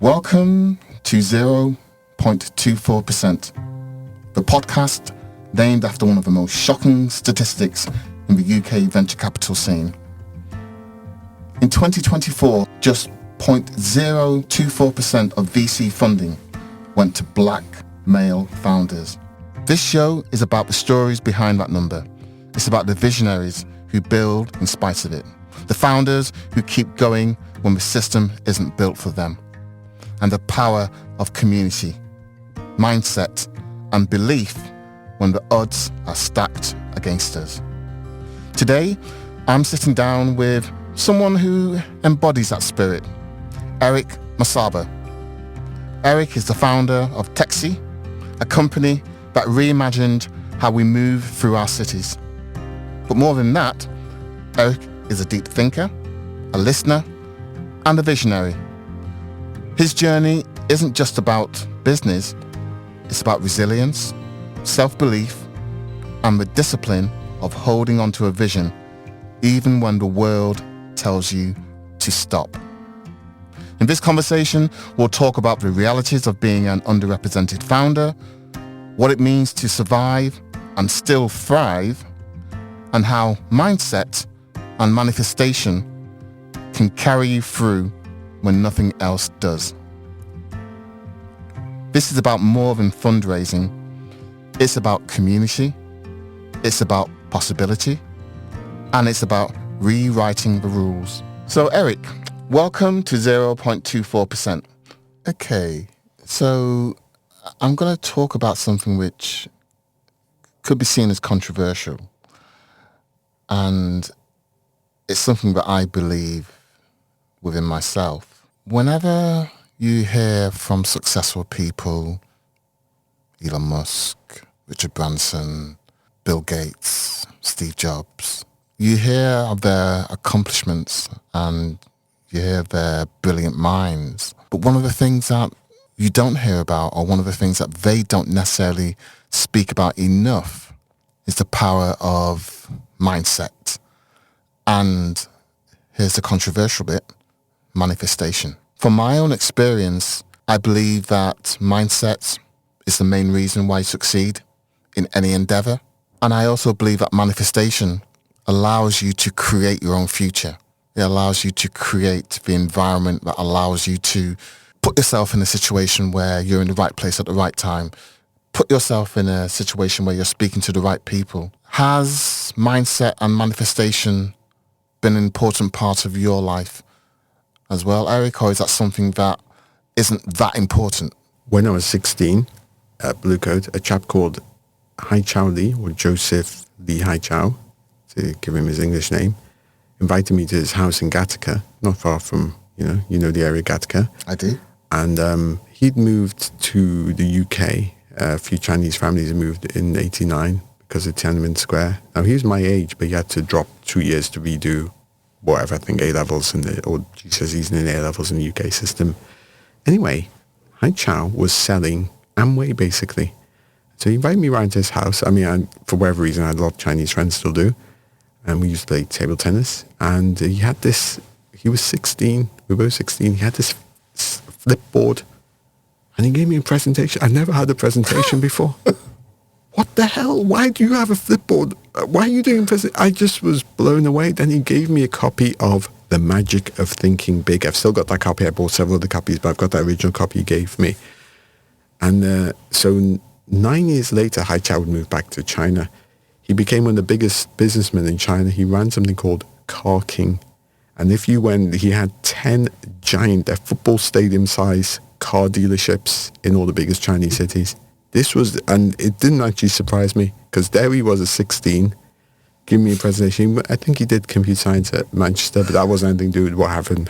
Welcome to 0.24%, the podcast named after one of the most shocking statistics in the UK venture capital scene. In 2024, just 0.024% of VC funding went to black male founders. This show is about the stories behind that number. It's about the visionaries who build in spite of it, the founders who keep going when the system isn't built for them, and the power of community, mindset, and belief when the odds are stacked against us. Today, I'm sitting down with someone who embodies that spirit, Eric Masaba. Eric is the founder of Taxi, a company that reimagined how we move through our cities. But more than that, Eric is a deep thinker, a listener, and a visionary. His journey isn't just about business, it's about resilience, self-belief, and the discipline of holding onto a vision even when the world tells you to stop. In this conversation, we'll talk about the realities of being an underrepresented founder, what it means to survive and still thrive, and how mindset and manifestation can carry you through when nothing else does. This is about more than fundraising. It's about community, it's about possibility, and it's about rewriting the rules. So Eric, welcome to 0.24%. Okay, so I'm going to talk about something which could be seen as controversial, and it's something that I believe within myself. Whenever you hear from successful people, Elon Musk, Richard Branson, Bill Gates, Steve Jobs, you hear of their accomplishments and you hear their brilliant minds. But one of the things that you don't hear about, or one of the things that they don't necessarily speak about enough, is the power of mindset. And here's the controversial bit, manifestation. From my own experience, I believe that mindset is the main reason why you succeed in any endeavor. And I also believe that manifestation allows you to create your own future. It allows you to create the environment that allows you to put yourself in a situation where you're in the right place at the right time. Put yourself in a situation where you're speaking to the right people. Has mindset and manifestation been an important part of your life as well, Eric, or is that something that isn't that important? When I was 16 at Blue Coat, a chap called Hai Chow Lee, or Joseph Lee Hai Chow, to give him his English name, invited me to his house in Gattaca, not far from, you know the area Gattaca. I do. And he'd moved to the UK. A few Chinese families had moved in 89 because of Tiananmen Square. Now, he was my age, but he had to drop 2 years to redo whatever, I think A-levels or GCSEs and A-levels in the UK system. Anyway, Hai Chow was selling Amway, basically. So he invited me around to his house. I mean, for whatever reason, I had a lot of Chinese friends, still do. And we used to play table tennis. And he had this, he was 16, we were both 16, he had this flip board. And he gave me a presentation. I've never had a presentation before. What the hell? Why do you have a flipboard? Why are you doing a presentation? I just was blown away. Then he gave me a copy of The Magic of Thinking Big. I've still got that copy. I bought several other copies, but I've got that original copy he gave me. And so 9 years later, Hai Chow would move back to China. He became one of the biggest businessmen in China. He ran something called Car King. And if you went, he had 10 giant, football stadium size car dealerships in all the biggest Chinese cities. This was, and it didn't actually surprise me, because there he was at 16, giving me a presentation. I think he did computer science at Manchester, but that wasn't anything to do with what happened.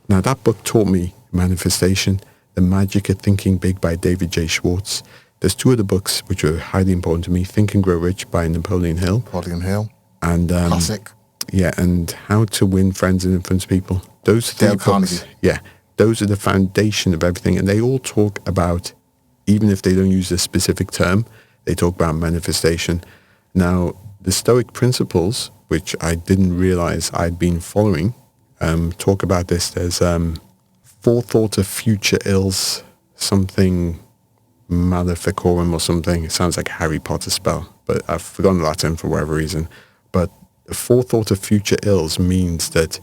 Now, that book taught me manifestation, The Magic of Thinking Big by David J. Schwartz. There's two other books which are highly important to me, Think and Grow Rich by Napoleon Hill. And classic. Yeah, and How to Win Friends and Influence People. Those three books, yeah, those are the foundation of everything, and they all talk about, even if they don't use a specific term, they talk about manifestation. Now, the Stoic principles, which I didn't realize I'd been following, talk about this. There's forethought of future ills, something maleficorum or something. It sounds like a Harry Potter spell, but I've forgotten Latin for whatever reason. But the forethought of future ills means that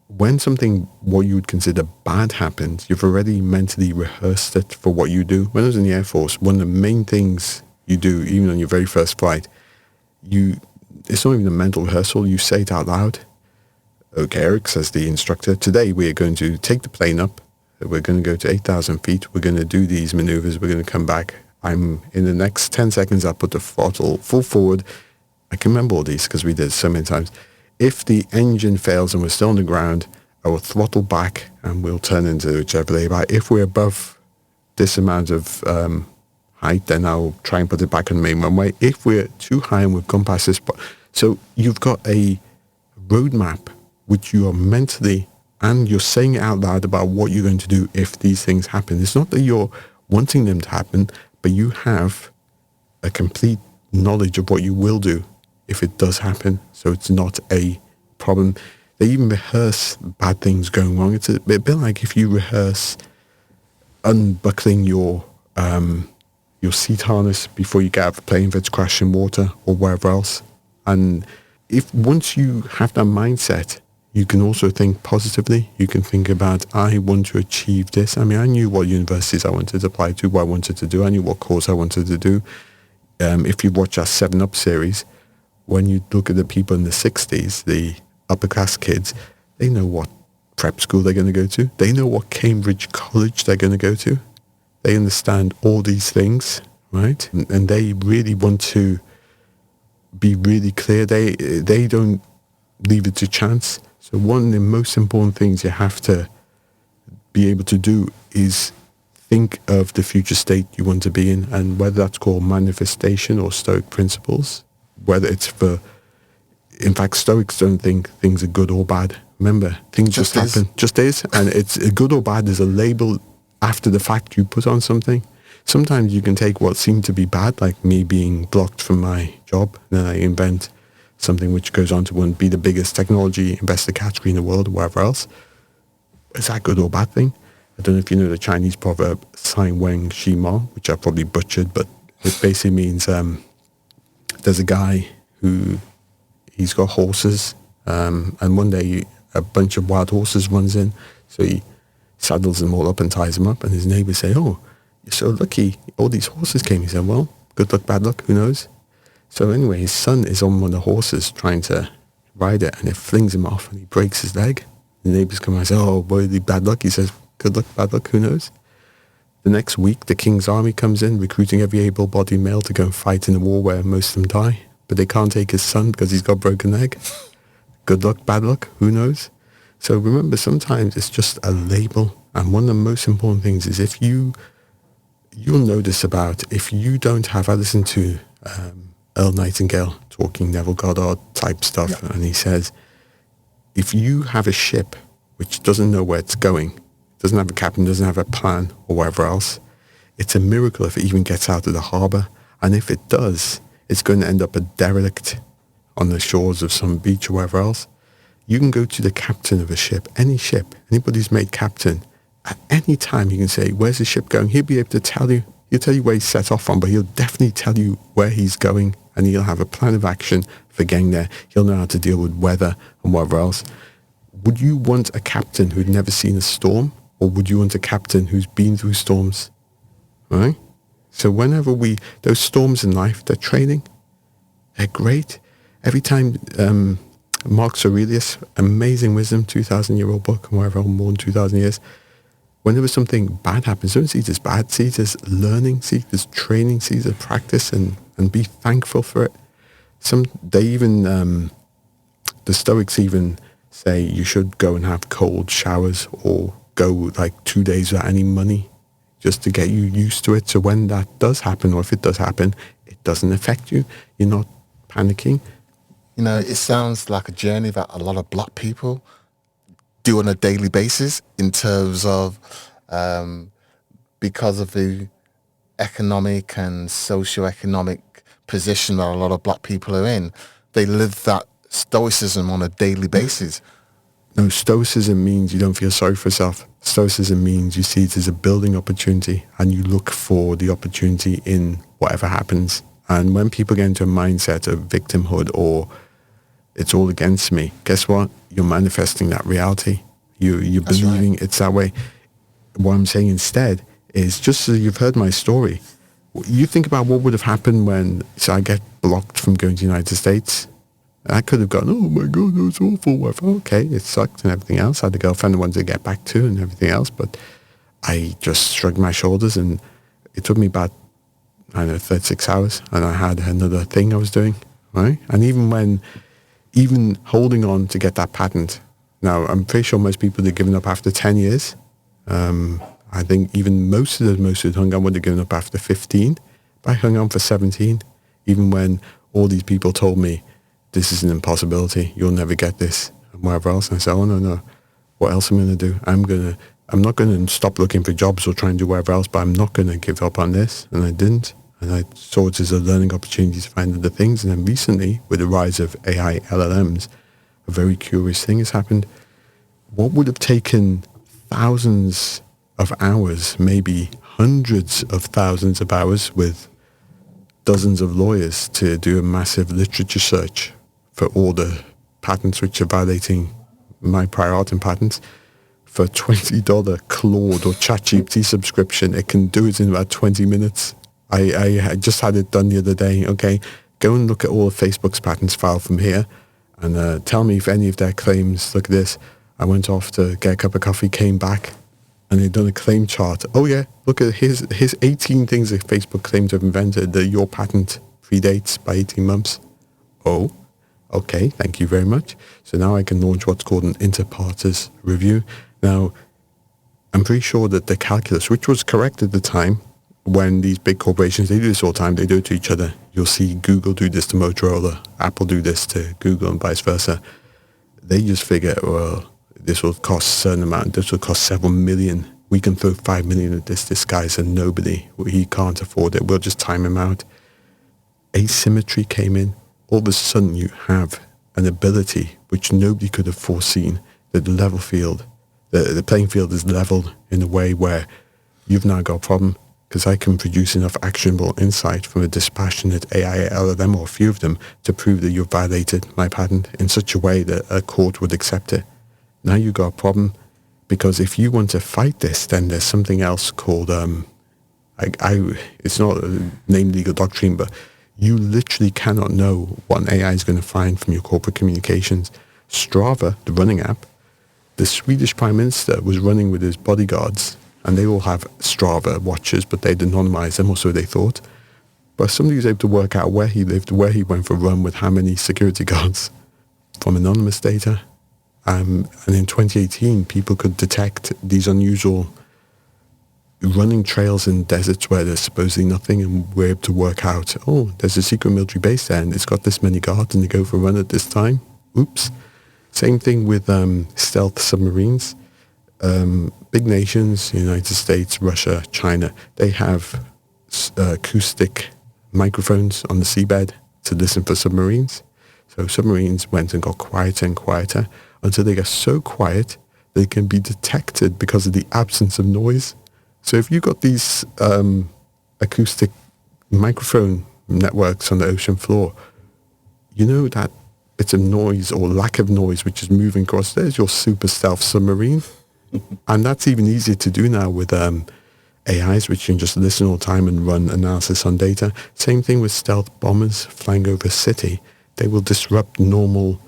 when something, what you would consider bad happens, you've already mentally rehearsed it for what you do. When I was in the Air Force, one of the main things you do, even on your very first flight, it's not even a mental rehearsal, you say it out loud. Okay, Eric, says the instructor, today we are going to take the plane up. We're going to go to 8,000 feet. We're going to do these maneuvers. We're going to come back. In the next 10 seconds, I'll put the throttle full forward. I can remember all these because we did it so many times. If the engine fails and we're still on the ground, I will throttle back and we'll turn into whichever lay-by. If we're above this amount of height, then I'll try and put it back on the main runway. If we're too high and we've gone past this spot. So you've got a roadmap which you are mentally, and you're saying it out loud about what you're going to do if these things happen. It's not that you're wanting them to happen, but you have a complete knowledge of what you will do if it does happen. So it's not a problem. They even rehearse bad things going wrong. It's a bit like if you rehearse unbuckling your seat harness before you get out of the plane if it's crashing water or wherever else. And if once you have that mindset, you can also think positively. You can think about, I want to achieve this. I mean, I knew what universities I wanted to apply to, what I wanted to do. I knew what course I wanted to do. If you watch our 7 Up series, when you look at the people in the 60s, the upper class kids, they know what prep school they're going to go to. They know what Cambridge College they're going to go to. They understand all these things, right? And they really want to be really clear. They don't leave it to chance. So one of the most important things you have to be able to do is think of the future state you want to be in, and whether that's called manifestation or Stoic principles, whether it's in fact, Stoics don't think things are good or bad. Remember, things just happen. Just is. And it's good or bad is a label after the fact you put on something. Sometimes you can take what seemed to be bad, like me being blocked from my job, and then I invent something which goes on to be the biggest technology investor category in the world or wherever else. Is that a good or bad thing? I don't know if you know the Chinese proverb, Sai Weng Shi Ma, which I probably butchered, but it basically means there's a guy who, he's got horses, and one day a bunch of wild horses runs in, so he saddles them all up and ties them up, and his neighbors say, oh, you're so lucky, all these horses came. He said, well, good luck, bad luck, who knows? So anyway, his son is on one of the horses trying to ride it, and it flings him off and he breaks his leg. The neighbors come and say, oh, boy, the bad luck. He says, good luck, bad luck, who knows? The next week, the king's army comes in, recruiting every able-bodied male to go and fight in a war where most of them die. But they can't take his son because he's got a broken leg. Good luck, bad luck, who knows? So remember, sometimes it's just a label. And one of the most important things is if you'll notice about, if you don't have, I listen to Earl Nightingale talking Neville Goddard type stuff, yeah. And he says, if you have a ship which doesn't know where it's going, doesn't have a captain, doesn't have a plan or whatever else, it's a miracle if it even gets out of the harbour. And if it does, it's going to end up a derelict on the shores of some beach or wherever else. You can go to the captain of a ship, anybody who's made captain, at any time you can say, where's the ship going? He'll be able to tell you. He'll tell you where he's set off from, but he'll definitely tell you where he's going, and he'll have a plan of action for getting there. He'll know how to deal with weather and whatever else. Would you want a captain who'd never seen a storm, or would you want a captain who's been through storms? Right? So whenever those storms in life, they're training. They're great. Every time Marcus Aurelius, amazing wisdom, 2,000-year-old book, and whatever, more than 2,000 years, whenever something bad happens, don't see it as bad, see it as learning, see it as training, see it as practice, and be thankful for it. The Stoics even say you should go and have cold showers or go like 2 days without any money just to get you used to it. So when that does happen, or if it does happen, it doesn't affect you. You're not panicking. You know, it sounds like a journey that a lot of black people do on a daily basis in terms of because of the economic and socio-economic position that a lot of black people are in, they live that stoicism on a daily basis. No, stoicism means you don't feel sorry for yourself. Stoicism means you see it as a building opportunity and you look for the opportunity in whatever happens. And when people get into a mindset of victimhood or it's all against me, guess what? You're manifesting that reality. You're That's believing right. it's that way. What I'm saying instead is, just so you've heard my story, you think about what would have happened when, so I get blocked from going to the United States. I could have gone, oh my God, that's awful. Well, okay, it sucked and everything else. I had a girlfriend I wanted to get back to and everything else. But I just shrugged my shoulders, and it took me about, 36 hours. And I had another thing I was doing, right? And even holding on to get that patent. Now, I'm pretty sure most people had given up after 10 years. I think even most of the hung on would have given up after 15. But I hung on for 17, even when all these people told me, this is an impossibility, you'll never get this, and whatever else. And I said, oh, no, what else am I going to do? I'm not going to stop looking for jobs or try and do whatever else, but I'm not going to give up on this. And I didn't. And I saw it as a learning opportunity to find other things. And then recently, with the rise of AI LLMs, a very curious thing has happened. What would have taken thousands of hours, maybe hundreds of thousands of hours with dozens of lawyers to do a massive literature search for all the patents which are violating my prior art and patents, for $20 Claude or ChatGPT subscription, it can do it in about 20 minutes. I just had it done the other day. Okay, go and look at all of Facebook's patents filed from here and tell me if any of their claims, look at this. I went off to get a cup of coffee, came back, and they'd done a claim chart. Oh yeah, look at his 18 things that Facebook claimed to have invented that your patent predates by 18 months. Oh, okay, thank you very much. So now I can launch what's called an inter partes review. Now, I'm pretty sure that the calculus, which was correct at the time, when these big corporations, they do this all the time, they do it to each other. You'll see Google do this to Motorola, Apple do this to Google, and vice versa. They just figure, well, this will cost a certain amount, this will cost several million. We can throw 5 million at this guy's a nobody. He can't afford it. We'll just time him out. Asymmetry came in. All of a sudden you have an ability which nobody could have foreseen, that the level field, the playing field is leveled in a way where you've now got a problem, because I can produce enough actionable insight from a dispassionate AI LLM, or a few of them, to prove that you've violated my patent in such a way that a court would accept it. Now you've got a problem, because if you want to fight this, then there's something else called, it's not a named legal doctrine, but you literally cannot know what an AI is going to find from your corporate communications. Strava, the running app, the Swedish Prime Minister was running with his bodyguards, and they all have Strava watches, but they'd anonymize them, or so they thought. But somebody was able to work out where he lived, where he went for a run with how many security guards from anonymous data. And in 2018, people could detect these unusual running trails in deserts where there's supposedly nothing, and we're able to work out, oh, there's a secret military base there, and it's got this many guards, and they go for a run at this time. Oops. Same thing with stealth submarines. Big nations, United States, Russia, China, they have acoustic microphones on the seabed to listen for submarines. So submarines went and got quieter and quieter until they get so quiet they can be detected because of the absence of noise. So if you've got these acoustic microphone networks on the ocean floor, you know that bits of noise or lack of noise which is moving across, there's your super stealth submarine. And that's even easier to do now with AIs, which you can just listen all the time and run analysis on data. Same thing with stealth bombers flying over a city. They will disrupt normal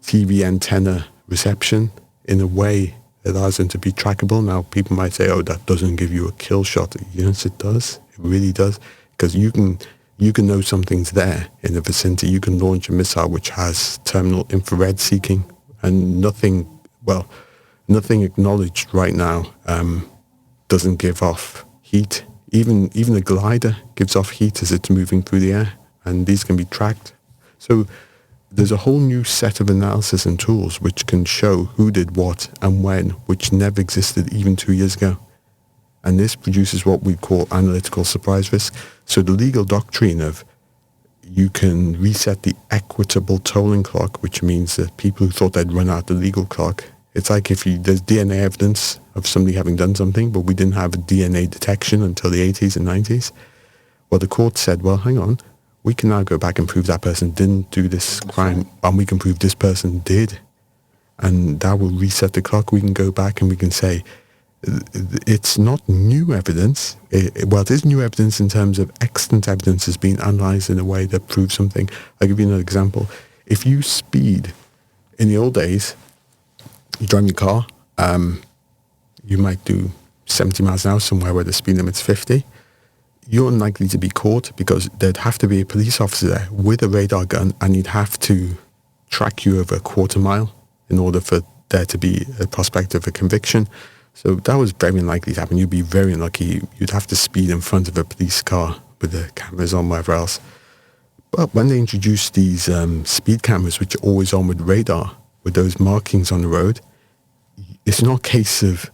TV antenna reception in a way that allows them to be trackable. Now, people might say, oh, that doesn't give you a kill shot. Yes, it does. It really does. Because you can know something's there in the vicinity. You can launch a missile which has terminal infrared seeking, and nothing acknowledged right now doesn't give off heat. Even a glider gives off heat as it's moving through the air, and these can be tracked. So there's a whole new set of analysis and tools which can show who did what and when, which never existed even 2 years ago. And this produces what we call analytical surprise risk. So the legal doctrine of, you can reset the equitable tolling clock, which means that people who thought they'd run out the legal clock, it's like if there's DNA evidence of somebody having done something, but we didn't have a DNA detection until the 80s and 90s. Well, the court said, well, hang on, we can now go back and prove that person didn't do this crime, and we can prove this person did. And that will reset the clock. We can go back and we can say, it's not new evidence. It is new evidence in terms of extant evidence has been analysed in a way that proves something. I'll give you another example. If you speed, in the old days, you drive your car, you might do 70 miles an hour somewhere where the speed limit's 50. You're unlikely to be caught because there'd have to be a police officer there with a radar gun, and you'd have to track you over a quarter mile in order for there to be a prospect of a conviction. So that was very unlikely to happen. You'd be very unlucky. You'd have to speed in front of a police car with the cameras on, whatever else. But when they introduced these speed cameras, which are always on with radar, with those markings on the road, it's not a case of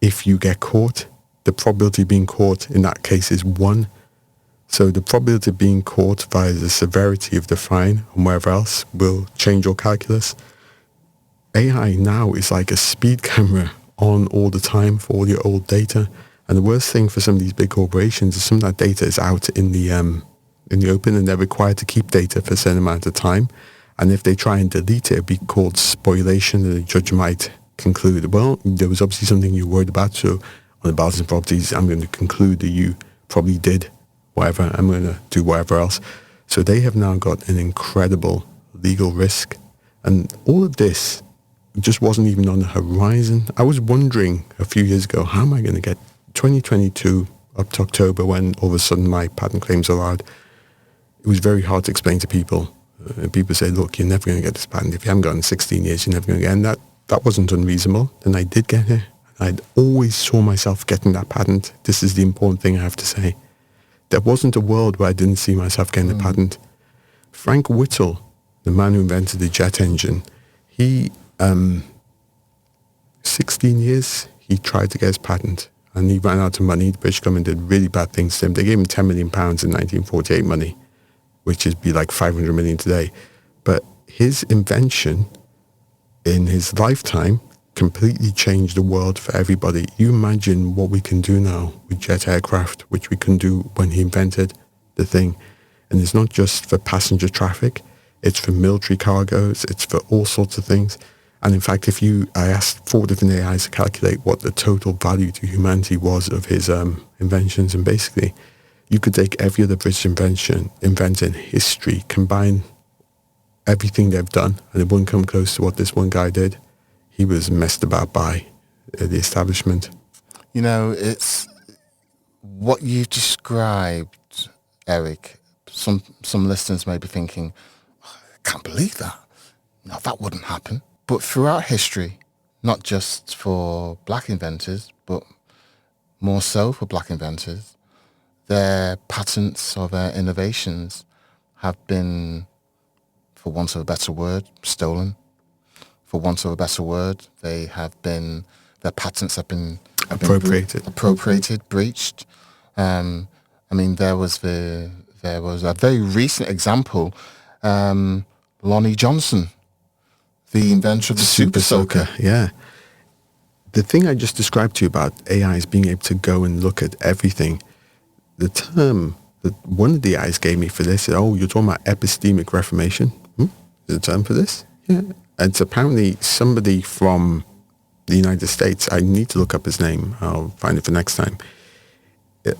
if you get caught, the probability of being caught in that case is 1. So the probability of being caught via the severity of the fine and wherever else will change your calculus. AI now is like a speed camera on all the time for all your old data. And the worst thing for some of these big corporations is some of that data is out in the open, and they're required to keep data for a certain amount of time. And if they try and delete it, it'd be called spoliation, and the judge might conclude, well, there was obviously something you were worried about, so on the balance of properties, I'm going to conclude that you probably did whatever, I'm going to do whatever else. So they have now got an incredible legal risk. And all of this just wasn't even on the horizon. I was wondering a few years ago, how am I going to get 2022 up to October when all of a sudden my patent claims are allowed? It was very hard to explain to people. People say, look, you're never going to get this patent. If you haven't gotten 16 years, you're never going to get it. And that wasn't unreasonable. Then I did get it. I'd always saw myself getting that patent. This is the important thing I have to say. There wasn't a world where I didn't see myself getting the patent. Frank Whittle, the man who invented the jet engine, he, 16 years, he tried to get his patent. And he ran out of money. The British government did really bad things to him. They gave him £10 million in 1948 money, which would be like 500 million today. But his invention in his lifetime completely changed the world for everybody. You imagine what we can do now with jet aircraft, which we couldn't do when he invented the thing. And it's not just for passenger traffic, it's for military cargoes, it's for all sorts of things. And in fact, I asked 4 different AIs to calculate what the total value to humanity was of his inventions, and basically you could take every other British inventor in history, combine everything they've done, and it wouldn't come close to what this one guy did. He was messed about by the establishment. You know, it's what you described, Eric. Some listeners may be thinking, I can't believe that. No, that wouldn't happen. But throughout history, not just for black inventors, but more so for black inventors, their patents or their innovations have been, for want of a better word, stolen. For want of a better word, their patents have been appropriated, breached. I mean, there was a very recent example, Lonnie Johnson, the inventor of the Super Soaker. Yeah. The thing I just described to you about AI is being able to go and look at everything. The term that one of the AIs gave me for this is, you're talking about epistemic reformation. Is there a term for this? Yeah. It's apparently somebody from the United States. I need to look up his name. I'll find it for next time.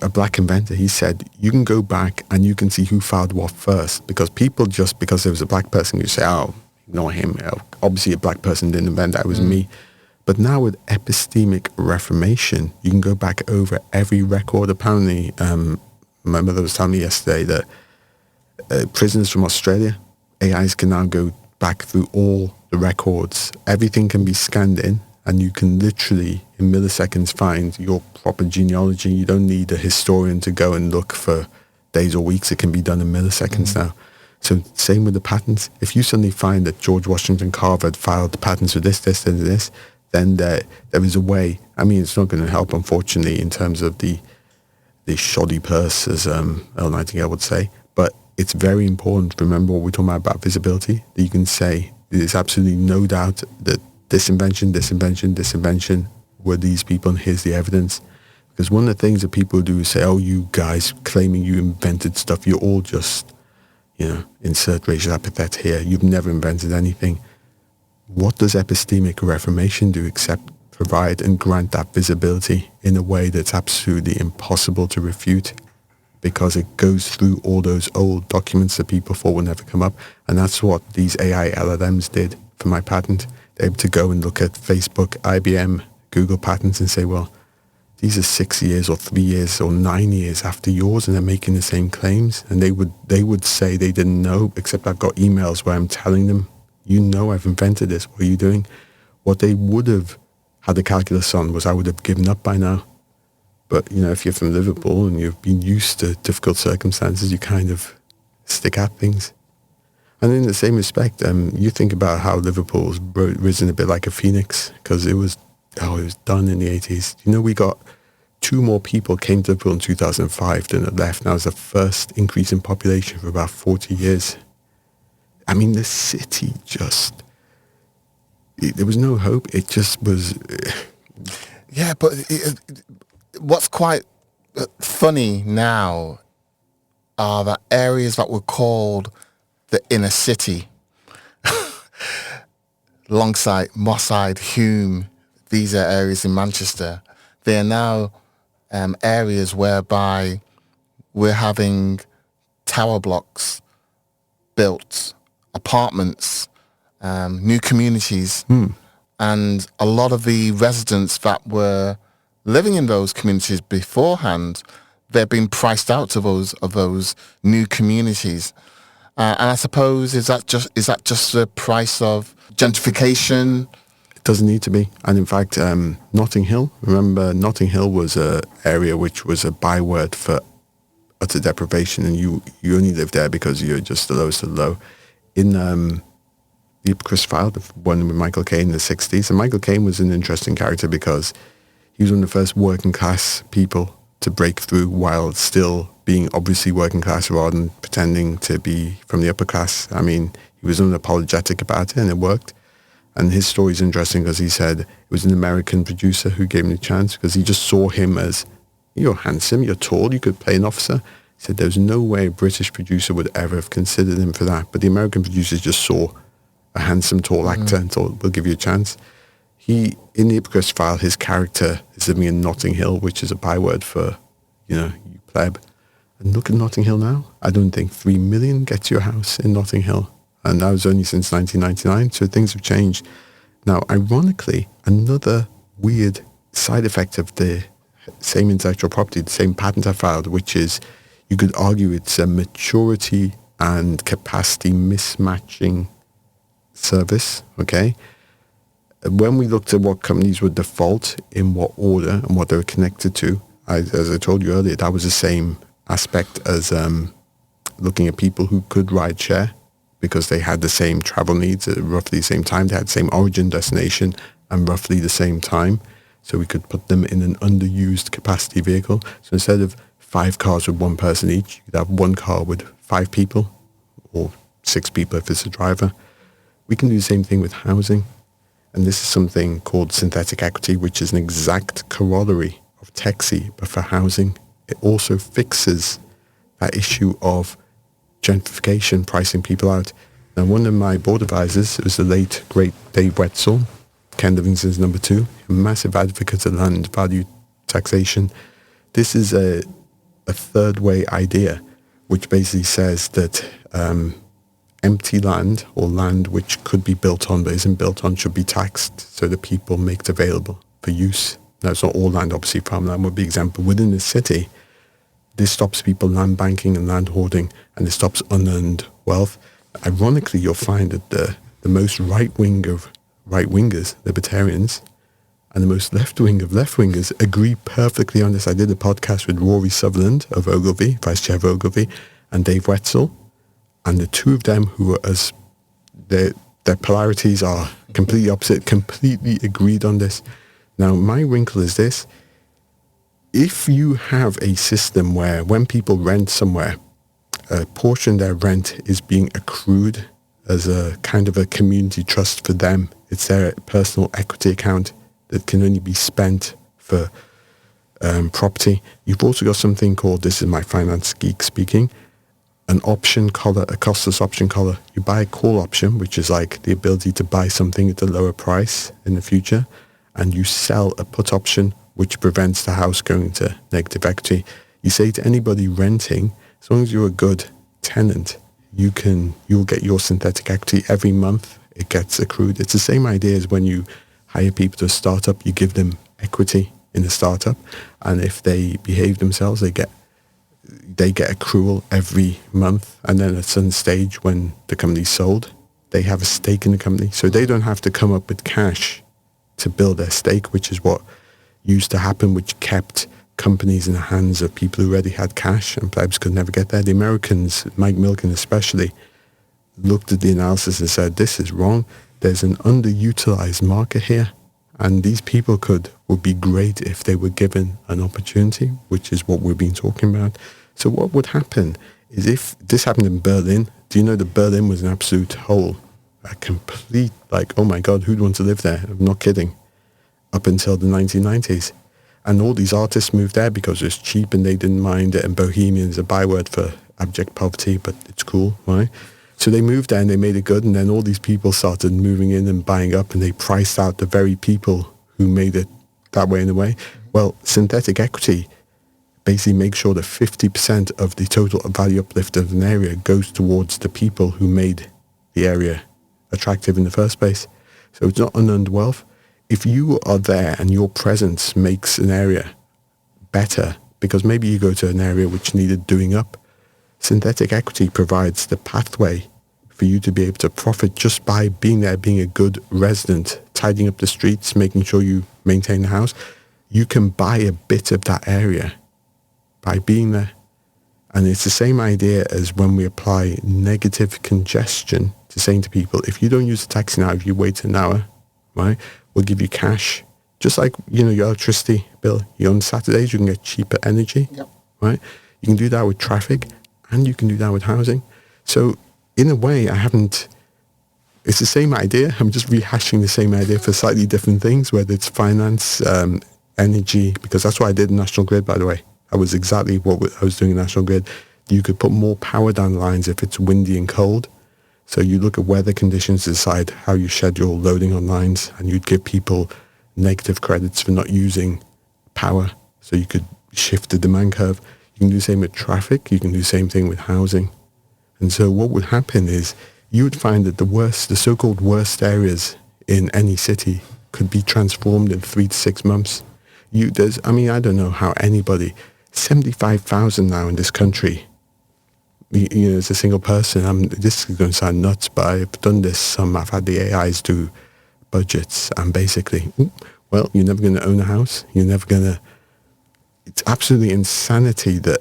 A black inventor. He said, you can go back and you can see who filed what first, because people, just because there was a black person, you say, ignore him. Obviously a black person didn't invent that. It was me. But now with epistemic reformation, you can go back over every record. Apparently, my mother was telling me yesterday that prisoners from Australia, AIs can now go back through all the records. Everything can be scanned in, and you can literally, in milliseconds, find your proper genealogy. You don't need a historian to go and look for days or weeks. It can be done in milliseconds now. So same with the patents. If you suddenly find that George Washington Carver had filed the patents for this, this, and this, then there is a way. I mean, it's not going to help, unfortunately, in terms of the shoddy purse, as Earl Nightingale would say. But it's very important to remember what we're talking about visibility, that you can say there's absolutely no doubt that this invention were these people, and here's the evidence. Because one of the things that people do is say, oh, you guys claiming you invented stuff, you're all just, insert racial epithet here. You've never invented anything. What does epistemic reformation do except provide and grant that visibility in a way that's absolutely impossible to refute? Because it goes through all those old documents that people thought would never come up. And that's what these AI LLMs did for my patent. They're able to go and look at Facebook, IBM, Google patents and say, well, these are 6 years or 3 years or 9 years after yours, and they're making the same claims. And they would say they didn't know, except I've got emails where I'm telling them, I've invented this. What are you doing? What they would have had the calculus on was I would have given up by now. But, if you're from Liverpool and you've been used to difficult circumstances, you kind of stick at things. And in the same respect, you think about how Liverpool's risen a bit like a phoenix, because it was done in the 80s. We got 2 more people came to Liverpool in 2005 than it left. Now it's the first increase in population for about 40 years. I mean, the city there was no hope. It just was... Yeah, but what's quite funny now are the areas that were called the inner city. Longside, Mosside, Hume, these are areas in Manchester. They are now areas whereby we're having tower blocks built, apartments, new communities. And a lot of the residents that were living in those communities beforehand, they're being priced out of those new communities. And I suppose is that just the price of gentrification? It doesn't need to be. And in fact, Notting Hill, remember Notting Hill was an area which was a byword for utter deprivation, and you only live there because you're just the lowest of the low. In the Ipcris file, the one with Michael Caine in the 60s, and Michael Caine was an interesting character because he was one of the first working class people to break through while still being obviously working class rather than pretending to be from the upper class. I mean, he was unapologetic about it, and it worked. And his story is interesting because he said it was an American producer who gave him the chance because he just saw him as, you're handsome, you're tall, you could play an officer. He said there was no way a British producer would ever have considered him for that. But the American producers just saw a handsome, tall actor and thought, we'll give you a chance. In the Ipcris file, his character is living in Notting Hill, which is a byword for, you pleb. And look at Notting Hill now. I don't think 3 million gets you a house in Notting Hill. And that was only since 1999, so things have changed. Now, ironically, another weird side effect of the same intellectual property, the same patent I filed, which is, you could argue it's a maturity and capacity mismatching service, okay? When we looked at what companies would default in what order and what they were connected to, as I told you earlier, that was the same aspect as looking at people who could ride share because they had the same travel needs at roughly the same time. They had the same origin destination and roughly the same time. So we could put them in an underused capacity vehicle. So instead of 5 cars with 1 person each, you could have 1 car with 5 people or 6 people if it's a driver. We can do the same thing with housing. And this is something called synthetic equity, which is an exact corollary of taxi, but for housing. It also fixes that issue of gentrification, pricing people out. Now, one of my board advisors was the late, great Dave Wetzel, Ken Livingstone's number 2, a massive advocate of land value taxation. This is a third way idea, which basically says that empty land or land which could be built on but isn't built on should be taxed so that people make it available for use. Now, it's not all land, obviously, farmland would be example. Within the city, this stops people land banking and land hoarding, and it stops unearned wealth. Ironically, you'll find that the most right-wing of right-wingers, libertarians, and the most left-wing of left-wingers agree perfectly on this. I did a podcast with Rory Sutherland of Ogilvy, Vice Chair of Ogilvy, and Dave Wetzel, and the two of them who are as their polarities are completely opposite, completely agreed on this. Now, my wrinkle is this. If you have a system where when people rent somewhere, a portion of their rent is being accrued as a kind of a community trust for them. It's their personal equity account that can only be spent for property. You've also got something called, this is my finance geek speaking, an option collar, a costless option collar. You buy a call option, which is like the ability to buy something at a lower price in the future, and you sell a put option, which prevents the house going into negative equity. You say to anybody renting, as long as you're a good tenant, you'll get your synthetic equity every month. It gets accrued. It's the same idea as when you hire people to a startup, you give them equity in the startup, and if they behave themselves, they get accrual every month, and then at some stage when the company's sold, they have a stake in the company, so they don't have to come up with cash to build their stake, which is what used to happen, which kept companies in the hands of people who already had cash, and plebs could never get there. The Americans, Mike Milken especially, looked at the analysis and said, this is wrong. There's an underutilized market here, and these people would be great if they were given an opportunity, which is what we've been talking about. So what would happen is, if this happened in Berlin, do you know that Berlin was an absolute hole? A complete, like, oh my God, who'd want to live there? I'm not kidding. Up until the 1990s. And all these artists moved there because it was cheap and they didn't mind it. And bohemian is a byword for abject poverty, but it's cool, right? So they moved there and they made it good. And then all these people started moving in and buying up, and they priced out the very people who made it that way in a way. Well, synthetic equity basically makes sure that 50% of the total value uplift of an area goes towards the people who made the area attractive in the first place. So it's not unearned wealth. If you are there and your presence makes an area better, because maybe you go to an area which needed doing up, synthetic equity provides the pathway for you to be able to profit just by being there, being a good resident, tidying up the streets, making sure you maintain the house. You can buy a bit of that area by being there. And it's the same idea as when we apply negative congestion to saying to people, if you don't use the taxi now, if you wait an hour, right, we'll give you cash. Just like, your electricity bill. On Saturdays, you can get cheaper energy, right? You can do that with traffic, and you can do that with housing. So in a way, it's the same idea. I'm just rehashing the same idea for slightly different things, whether it's finance, energy, because that's what I did in National Grid, by the way. That was exactly what I was doing in National Grid. You could put more power down lines if it's windy and cold. So you look at weather conditions to decide how you schedule loading on lines, and you'd give people negative credits for not using power. So you could shift the demand curve. You can do the same with traffic. You can do the same thing with housing. And so what would happen is you would find that the so-called worst areas in any city could be transformed in 3 to 6 months. I don't know how anybody, 75,000 now in this country, as a single person, this is going to sound nuts, but I've done this. I've had the AIs do budgets, and basically, you're never going to own a house. It's absolutely insanity that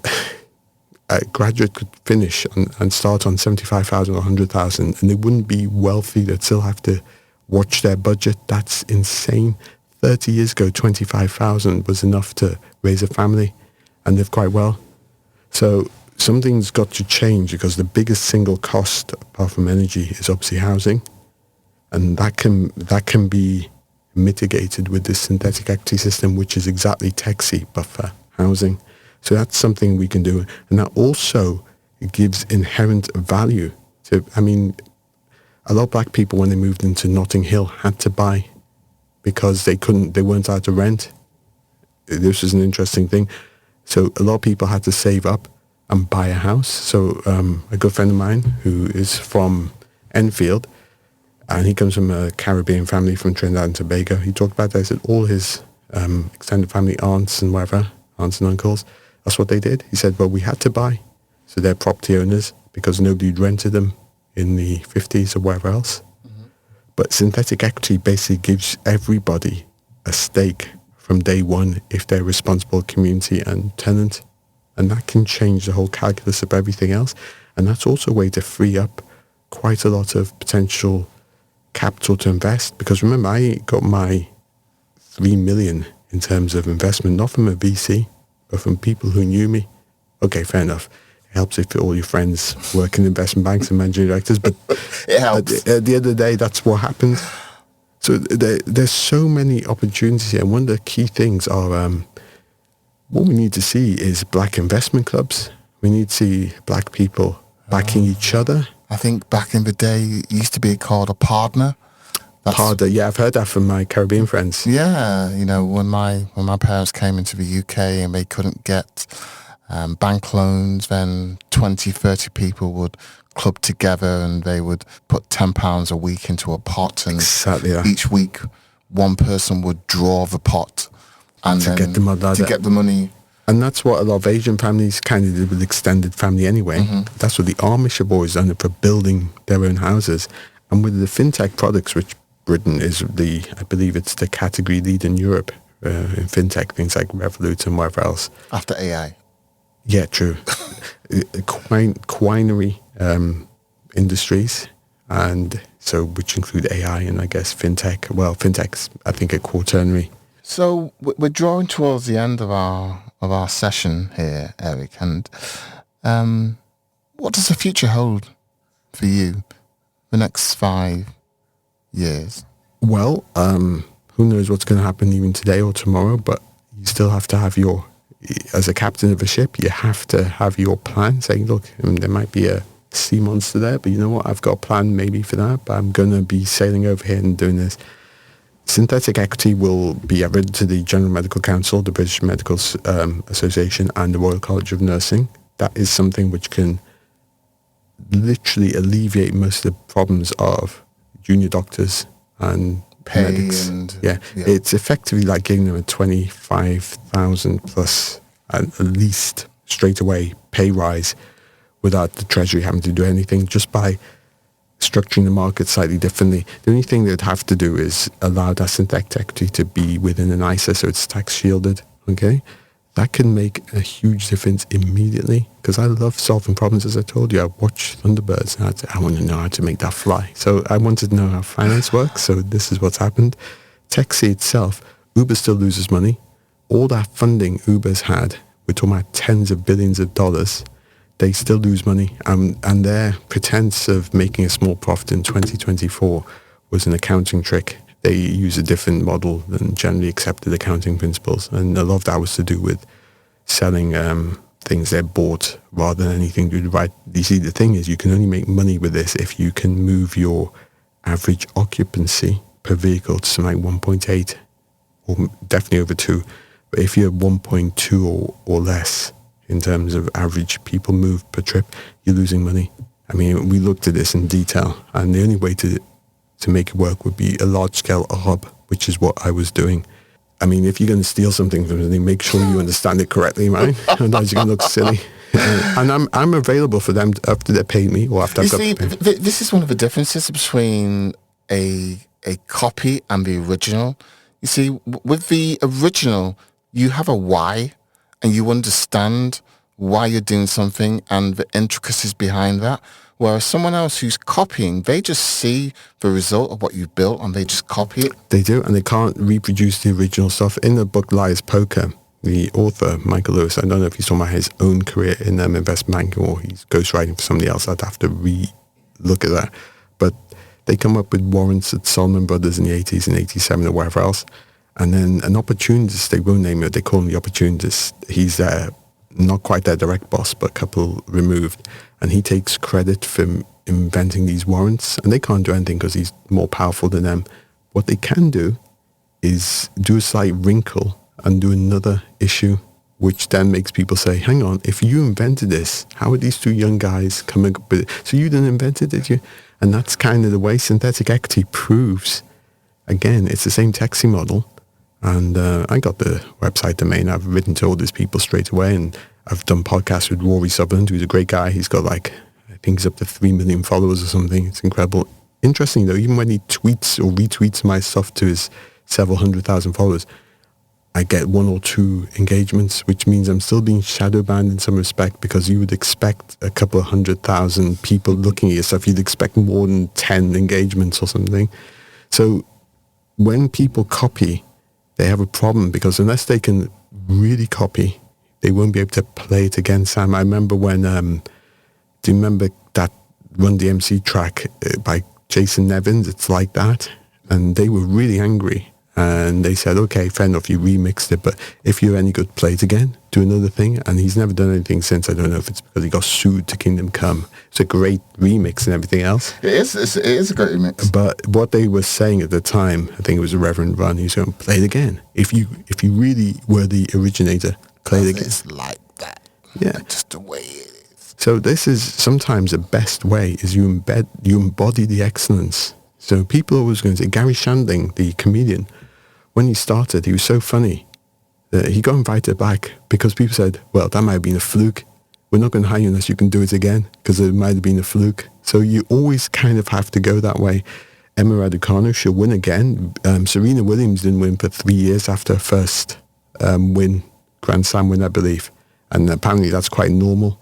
a graduate could finish and start on 75,000 or 100,000, and they wouldn't be wealthy. They'd still have to watch their budget. That's insane. 30 years ago, 25,000 was enough to raise a family and live quite well. So something's got to change, because the biggest single cost, apart from energy, is obviously housing. And that can be mitigated with this synthetic equity system, which is exactly taxi, but for housing. So that's something we can do. And that also gives inherent value to, a lot of black people, when they moved into Notting Hill, had to buy because they weren't allowed to rent. This is an interesting thing. So a lot of people had to save up and buy a house. So a good friend of mine who is from Enfield, and he comes from a Caribbean family from Trinidad and Tobago. He talked about that. He said all his extended family, aunts and uncles, that's what they did. He said, well, we had to buy. So they're property owners because nobody rented them in the 50s or wherever else. Mm-hmm. But synthetic equity basically gives everybody a stake from day one if they're a responsible community and tenant. And that can change the whole calculus of everything else. And that's also a way to free up quite a lot of potential capital to invest. Because remember, I got my 3 million in terms of investment, not from a VC, but from people who knew me. Okay, fair enough. helps if all your friends work in investment banks and managing directors, but It helps. at the end of the day, that's what happens. So there's so many opportunities here. And one of the key things are what we need to see is black investment clubs. We need to see black people backing each other. I think back in the day, it used to be called a partner. Harder, yeah, I've heard that from my Caribbean friends. Yeah, you know, when my parents came into the UK and they couldn't get bank loans, then 20, 30 people would club together and they would put £10 a week into a pot, and Exactly, yeah. each week one person would draw the pot and To then get the money out to of it. get the money. And that's what a lot of Asian families kind of did with extended family anyway. That's what the Amish have always done for building their own houses. And with the fintech products, which Britain is I believe it's the category lead in Europe in fintech, things like Revolut and whatever else. After AI. Yeah, true. Quinary industries, and so which include AI and I guess fintech. Well, fintech's I think a quaternary. So we're drawing towards the end of our session here, Eric, and what does the future hold for you the next 5 years? Well, who knows what's going to happen even today or tomorrow, but you still have to have as a captain of a ship, you have to have your plan, saying, look, there might be a sea monster there, but you know what, I've got a plan maybe for that, but I'm going to be sailing over here and doing this. Synthetic equity will be added to the General Medical Council, the British Medical Association, and the Royal College of Nursing. That is something which can literally alleviate most of the problems of junior doctors and Pay medics. and- yeah, it's effectively like giving them a 25,000 plus at least straight away pay rise without the Treasury having to do anything, just by structuring the market slightly differently. The only thing they'd have to do is allow that synthetic equity to be within an ISA, so it's tax shielded. Okay, that can make a huge difference immediately, because I love solving problems. As I told you, I watch Thunderbirds and I want to know how to make that fly. So I wanted to know how finance works. So this is what's happened. Taxi itself, Uber still loses money. All that funding Uber's had, we're talking about tens of billions of dollars, they still lose money. And their pretense of making a small profit in 2024 was an accounting trick. They use a different model than generally accepted accounting principles. And a lot of that was to do with selling things they bought rather than anything to do with right. You see, the thing is, you can only make money with this if you can move your average occupancy per vehicle to something like 1.8 or definitely over 2. But if you're 1.2 or less in terms of average people moved per trip, you're losing money. I mean, we looked at this in detail, and the only way to make it work would be a large-scale hub, which is what I was doing. I mean, if you're going to steal something from something, make sure you understand it correctly, right? Otherwise, you're going to look silly. And I'm available for them after they pay me or after I've got to pay. This is one of the differences between a copy and the original. You see, with the original, you have a why, and you understand why you're doing something and the intricacies behind that. Whereas someone else who's copying, they just see the result of what you built and they just copy it. They do, and they can't reproduce the original stuff. In the book Liar's Poker, the author, Michael Lewis, I don't know if he's talking about his own career in investment banking or he's ghostwriting for somebody else. I'd have to re-look at that. But they come up with warrants at Salomon Brothers in the 80s and 87 or wherever else. And then an opportunist, they won't name it, they call him the opportunist. He's not quite their direct boss, but a couple removed. And he takes credit for inventing these warrants. And they can't do anything because he's more powerful than them. What they can do is do a slight wrinkle and do another issue, which then makes people say, hang on, if you invented this, how are these two young guys coming up with it? So you didn't invent it, did you? And that's kind of the way synthetic equity proves. Again, it's the same taxi model. And I got the website domain. I've written to all these people straight away, and I've done podcasts with Rory Sutherland, who's a great guy. He's got I think he's up to 3 million followers or something. It's incredible. Interesting though, even when he tweets or retweets my stuff to his several 100,000 followers, I get 1 or 2 engagements, which means I'm still being shadow banned in some respect, because you would expect a couple of 100,000 people looking at your stuff. You'd expect more than 10 engagements or something. So when people copy, they have a problem, because unless they can really copy, they won't be able to play it again, Sam. I remember when, do you remember that Run DMC track by Jason Nevins? It's like that. And they were really angry. And they said, okay, fair enough, you remixed it, but if you're any good, play it again, do another thing. And he's never done anything since. I don't know if it's because he got sued to Kingdom Come. It's a great remix and everything else. It is a great remix. But what they were saying at the time, I think it was the Reverend Run, he's going, play it again. If you really were the originator, play it again. It's like that. Yeah. Just the way it is. So this is sometimes the best way is you embody the excellence. So people are always going to say, Gary Shandling, the comedian, when he started, he was so funny that he got invited back because people said, well, that might have been a fluke. We're not going to hire you unless you can do it again because it might have been a fluke. So you always kind of have to go that way. Emma Raducanu, she'll win again. Serena Williams didn't win for 3 years after her first Grand Slam win, I believe. And apparently that's quite normal.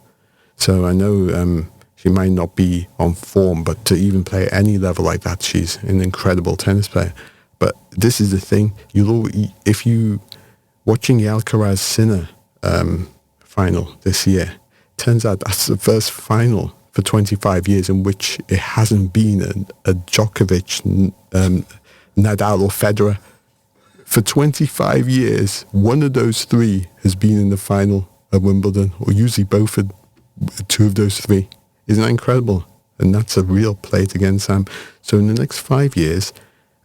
So I know she might not be on form, but to even play at any level like that, she's an incredible tennis player. But this is the thing, if you watching the Alcaraz Sinner final this year, turns out that's the first final for 25 years in which it hasn't been a Djokovic, Nadal or Federer. For 25 years, one of those three has been in the final at Wimbledon, or usually both of two of those three. Isn't that incredible? And that's a real plate again, Sam. So in the next 5 years,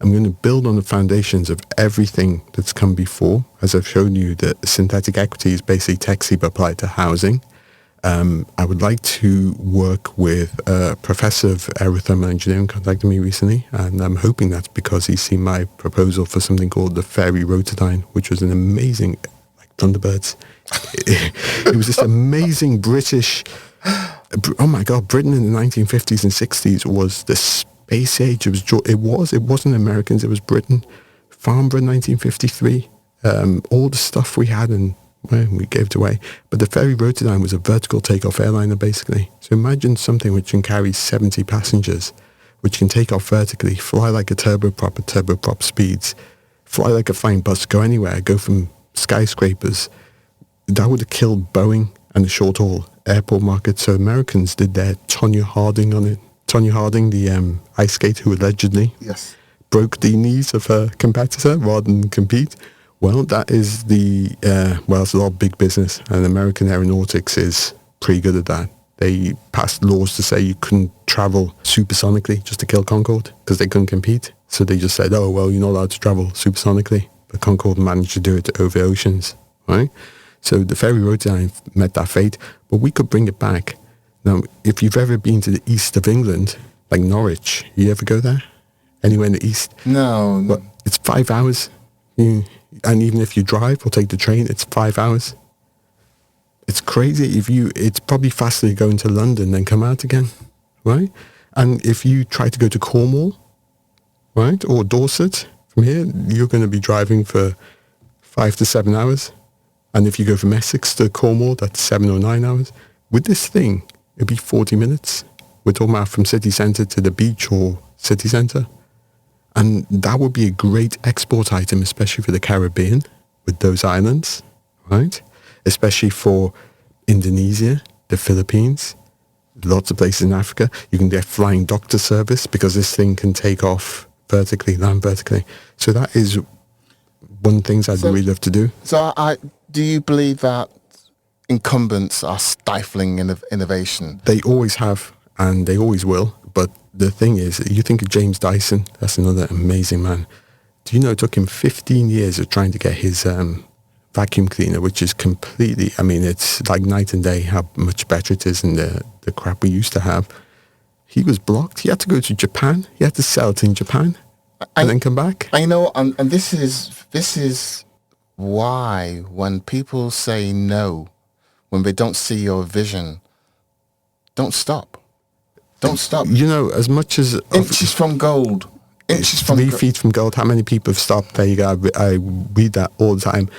I'm going to build on the foundations of everything that's come before. As I've shown you, that synthetic equity is basically TechSea but applied to housing. I would like to work with a professor of aerothermal engineering contacted me recently, and I'm hoping that's because he's seen my proposal for something called the Fairy Rotodyne, which was an amazing, like Thunderbirds. It was this amazing British... Oh my God, Britain in the 1950s and 60s was the space age. It wasn't Americans, it was Britain. Farnborough 1953, all the stuff we had, and well, we gave it away. But the Ferry Rotodyne was a vertical takeoff airliner, basically. So imagine something which can carry 70 passengers, which can take off vertically, fly like a turboprop at turboprop speeds, fly like a flying bus, go anywhere, go from skyscrapers. That would have killed Boeing and the short-haul airport market. So Americans did their Tonya Harding on it. Tonya Harding, the ice skater who allegedly broke the knees of her competitor rather than compete. Well, that is it's a lot of big business, and American aeronautics is pretty good at that. They passed laws to say you couldn't travel supersonically just to kill Concorde because they couldn't compete. So they just said, oh, well, you're not allowed to travel supersonically. But Concorde managed to do it over oceans, right? So the Ferry Rotodyne met that fate, but we could bring it back. Now, if you've ever been to the east of England, like Norwich, you ever go there? Anywhere in the east? No. But it's 5 hours. And even if you drive or take the train, it's 5 hours. It's crazy. It's probably faster to go into London than come out again, right? And if you try to go to Cornwall, right, or Dorset from here, you're going to be driving for 5 to 7 hours. And if you go from Essex to Cornwall, that's 7 or 9 hours. With this thing, it'd be 40 minutes. We're talking about from city centre to the beach or city centre. And that would be a great export item, especially for the Caribbean, with those islands, right? Especially for Indonesia, the Philippines, lots of places in Africa. You can get flying doctor service because this thing can take off vertically, land vertically. So that is one of the things I'd really love to do. So do you believe that incumbents are stifling innovation? They always have, and they always will. But the thing is, you think of James Dyson, that's another amazing man. Do you know it took him 15 years of trying to get his vacuum cleaner, which is completely, it's like night and day how much better it is than the crap we used to have. He was blocked. He had to go to Japan. He had to sell it in Japan and then come back. I know, and this is why when people say no, when they don't see your vision, don't stop. Don't stop. You know, as much as... Inches from gold. Inches from 3 feet from gold. How many people have stopped? There you go. I read that all the time.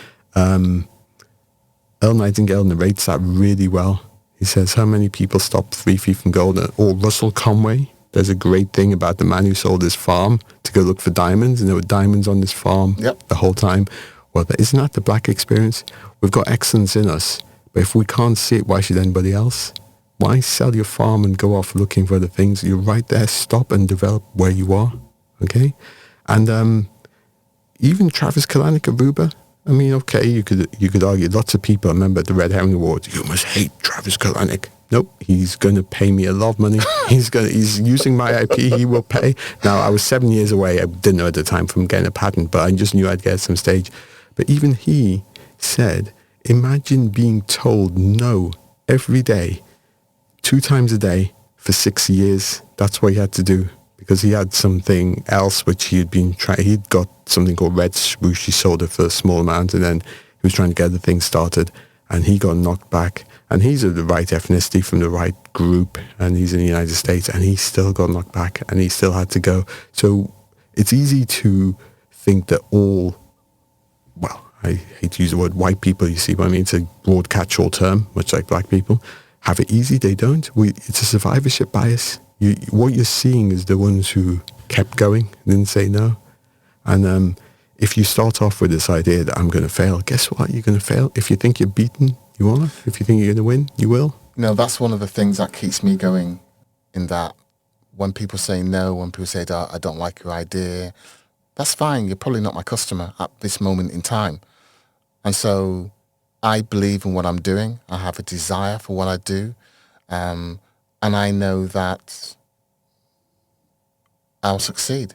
Earl Nightingale narrates that really well. He says, how many people stopped 3 feet from gold? Or Russell Conway. There's a great thing about the man who sold his farm to go look for diamonds, and there were diamonds on this farm the whole time. Well, isn't that the black experience? We've got excellence in us, but if we can't see it, why should anybody else? Why sell your farm and go off looking for other things? You're right there. Stop and develop where you are, okay? And even Travis Kalanick of Uber, I mean, okay, you could argue. Lots of people remember at the Red Herring Awards, you must hate Travis Kalanick. Nope, he's going to pay me a lot of money. He's using my IP. He will pay. Now, I was 7 years away. I didn't know at the time from getting a patent, but I just knew I'd get some stage. But even he said, imagine being told no every day, 2 times a day for 6 years. That's what he had to do, because he had something else which he had been trying. He'd got something called Red Swoosh. He sold it for a small amount, and then he was trying to get the thing started, and he got knocked back. And he's of the right ethnicity from the right group, and he's in the United States, and he still got knocked back, and he still had to go. So it's easy to think that all, well, I hate to use the word white people, you see what I mean? It's a broad catch-all term, much like black people, have it easy. They don't. It's a survivorship bias. What you're seeing is the ones who kept going, didn't say no. And if you start off with this idea that I'm going to fail, guess what? You're going to fail. If you think you're beaten, you are. If you think you're going to win, you will. That's one of the things that keeps me going, in that when people say no, when people say, I don't like your idea, that's fine. You're probably not my customer at this moment in time. And so I believe in what I'm doing. I have a desire for what I do. And I know that I'll succeed.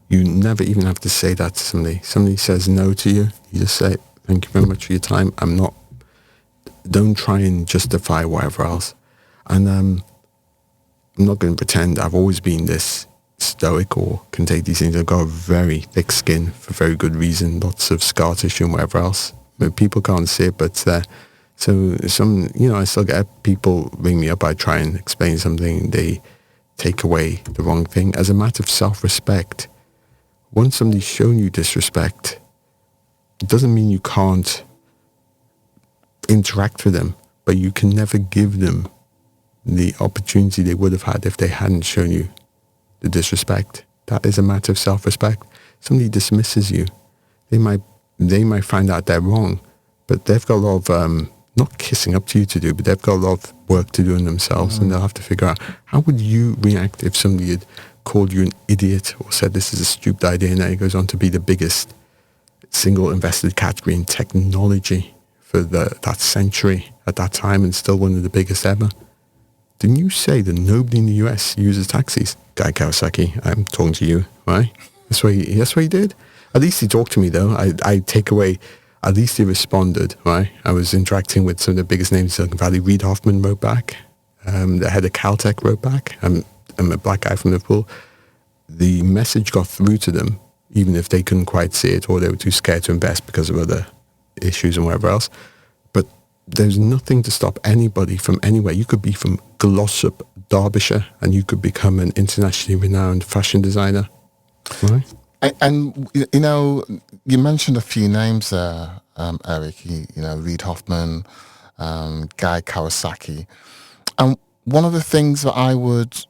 You never even have to say that to somebody. Somebody says no to you, you just say, thank you very much for your time. Don't try and justify whatever else. And I'm not going to pretend I've always been this stoic or can take these things. I've got a very thick skin for very good reason, lots of scar tissue and whatever else. But people can't see it, but so I still get people ring me up. I try and explain something. They take away the wrong thing. As a matter of self-respect, once somebody's shown you disrespect, it doesn't mean you can't interact with them, but you can never give them the opportunity they would have had if they hadn't shown you the disrespect. That is a matter of self-respect. Somebody dismisses you, they might find out they're wrong, but they've got a lot of not kissing up to you to do, but they've got a lot of work to do in themselves, and they'll have to figure out, how would you react if somebody had called you an idiot or said this is a stupid idea, and now it goes on to be the biggest single invested category in technology for that century at that time, and still one of the biggest ever. Didn't you say that nobody in the US uses taxis? Guy Kawasaki, I'm talking to you, right? That's what he did. At least he talked to me, though. I take away, at least he responded, right? I was interacting with some of the biggest names in Silicon Valley. Reid Hoffman wrote back. The head of Caltech wrote back. I'm a black guy from Liverpool. The message got through to them, even if they couldn't quite see it, or they were too scared to invest because of other issues and whatever else. But there's nothing to stop anybody from anywhere. You could be from Glossop, Derbyshire, and you could become an internationally renowned fashion designer, right? And you mentioned a few names there, Eric. Reid Hoffman, Guy Kawasaki. And one of the things that I would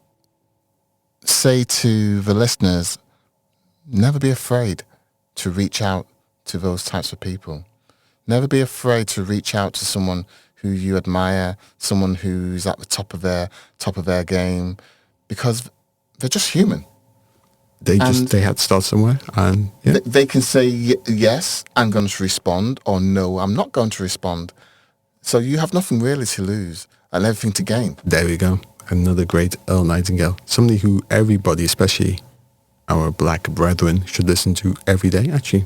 say to the listeners, never be afraid to reach out to those types of people. Never be afraid to reach out to someone who you admire, someone who's at the top of their game, because they're just human. They had to start somewhere, and they can say yes, I'm going to respond, or no, I'm not going to respond. So you have nothing really to lose and everything to gain. There we go. Another great Earl Nightingale. Somebody who everybody, especially our black brethren, should listen to every day. Actually,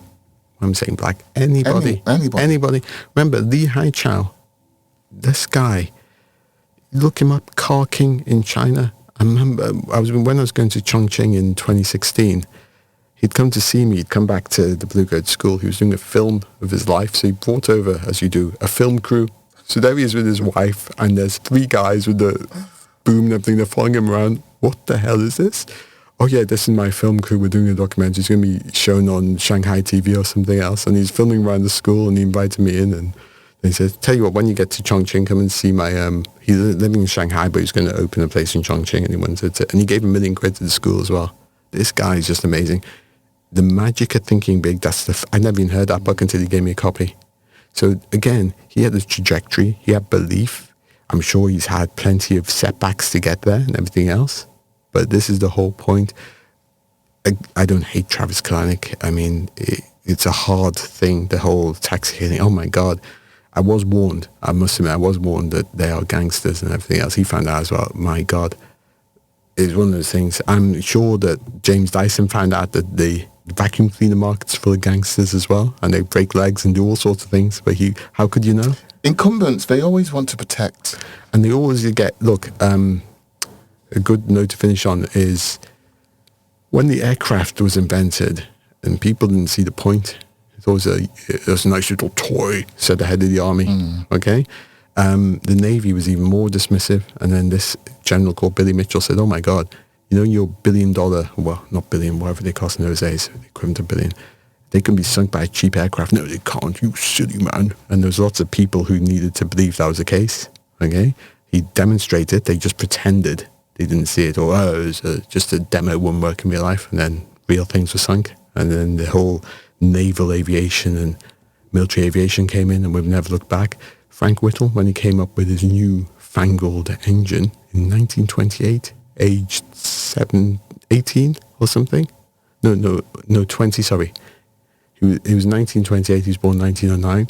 I'm saying black. Anybody. Remember, Lee Hai-Chow, this guy, look him up, Car King in China. I remember when I was going to Chongqing in 2016, he'd come to see me. He'd come back to the Blue Goat School. He was doing a film of his life. So he brought over, as you do, a film crew. So there he is with his wife, and there's 3 guys with the boom and everything. They're following him around. What the hell is this? Oh yeah, this is my film crew. We're doing a documentary. It's going to be shown on Shanghai TV or something else. And he's filming around the school, and he invited me in, and he said, tell you what, when you get to Chongqing, come and see my, he's living in Shanghai, but he's going to open a place in Chongqing, and he wanted to, and he gave £1 million to the school as well. This guy is just amazing. the magic of thinking big, I never even heard that book until he gave me a copy. So again, he had a trajectory, he had belief. I'm sure he's had plenty of setbacks to get there and everything else. But this is the whole point. I don't hate Travis Kalanick. I mean, it's a hard thing, the whole taxi hailing. Oh my God. I was warned. I must admit, I was warned that they are gangsters and everything else. He found out as well. My God. It's one of those things. I'm sure that James Dyson found out that the vacuum cleaner market's full of gangsters as well, and they break legs and do all sorts of things. But how could you know? Incumbents, they always want to protect. And they always get, look, a good note to finish on is when the aircraft was invented and people didn't see the point, it was a nice little toy, said the head of the army, okay? The Navy was even more dismissive, and then this general called Billy Mitchell said, oh my God, you know your $1 billion, well, not billion, whatever they cost in those days, equivalent to billion, they can be sunk by a cheap aircraft. No, they can't, you silly man. And there was lots of people who needed to believe that was the case, okay? He demonstrated, they just pretended they didn't see it, or it was just a demo, wouldn't work in real life, and then real things were sunk. And then the whole naval aviation and military aviation came in, and we've never looked back. Frank Whittle, when he came up with his new fangled engine in 1928, aged 18 or something. No, 20, sorry. He was 1928, he was born 1909.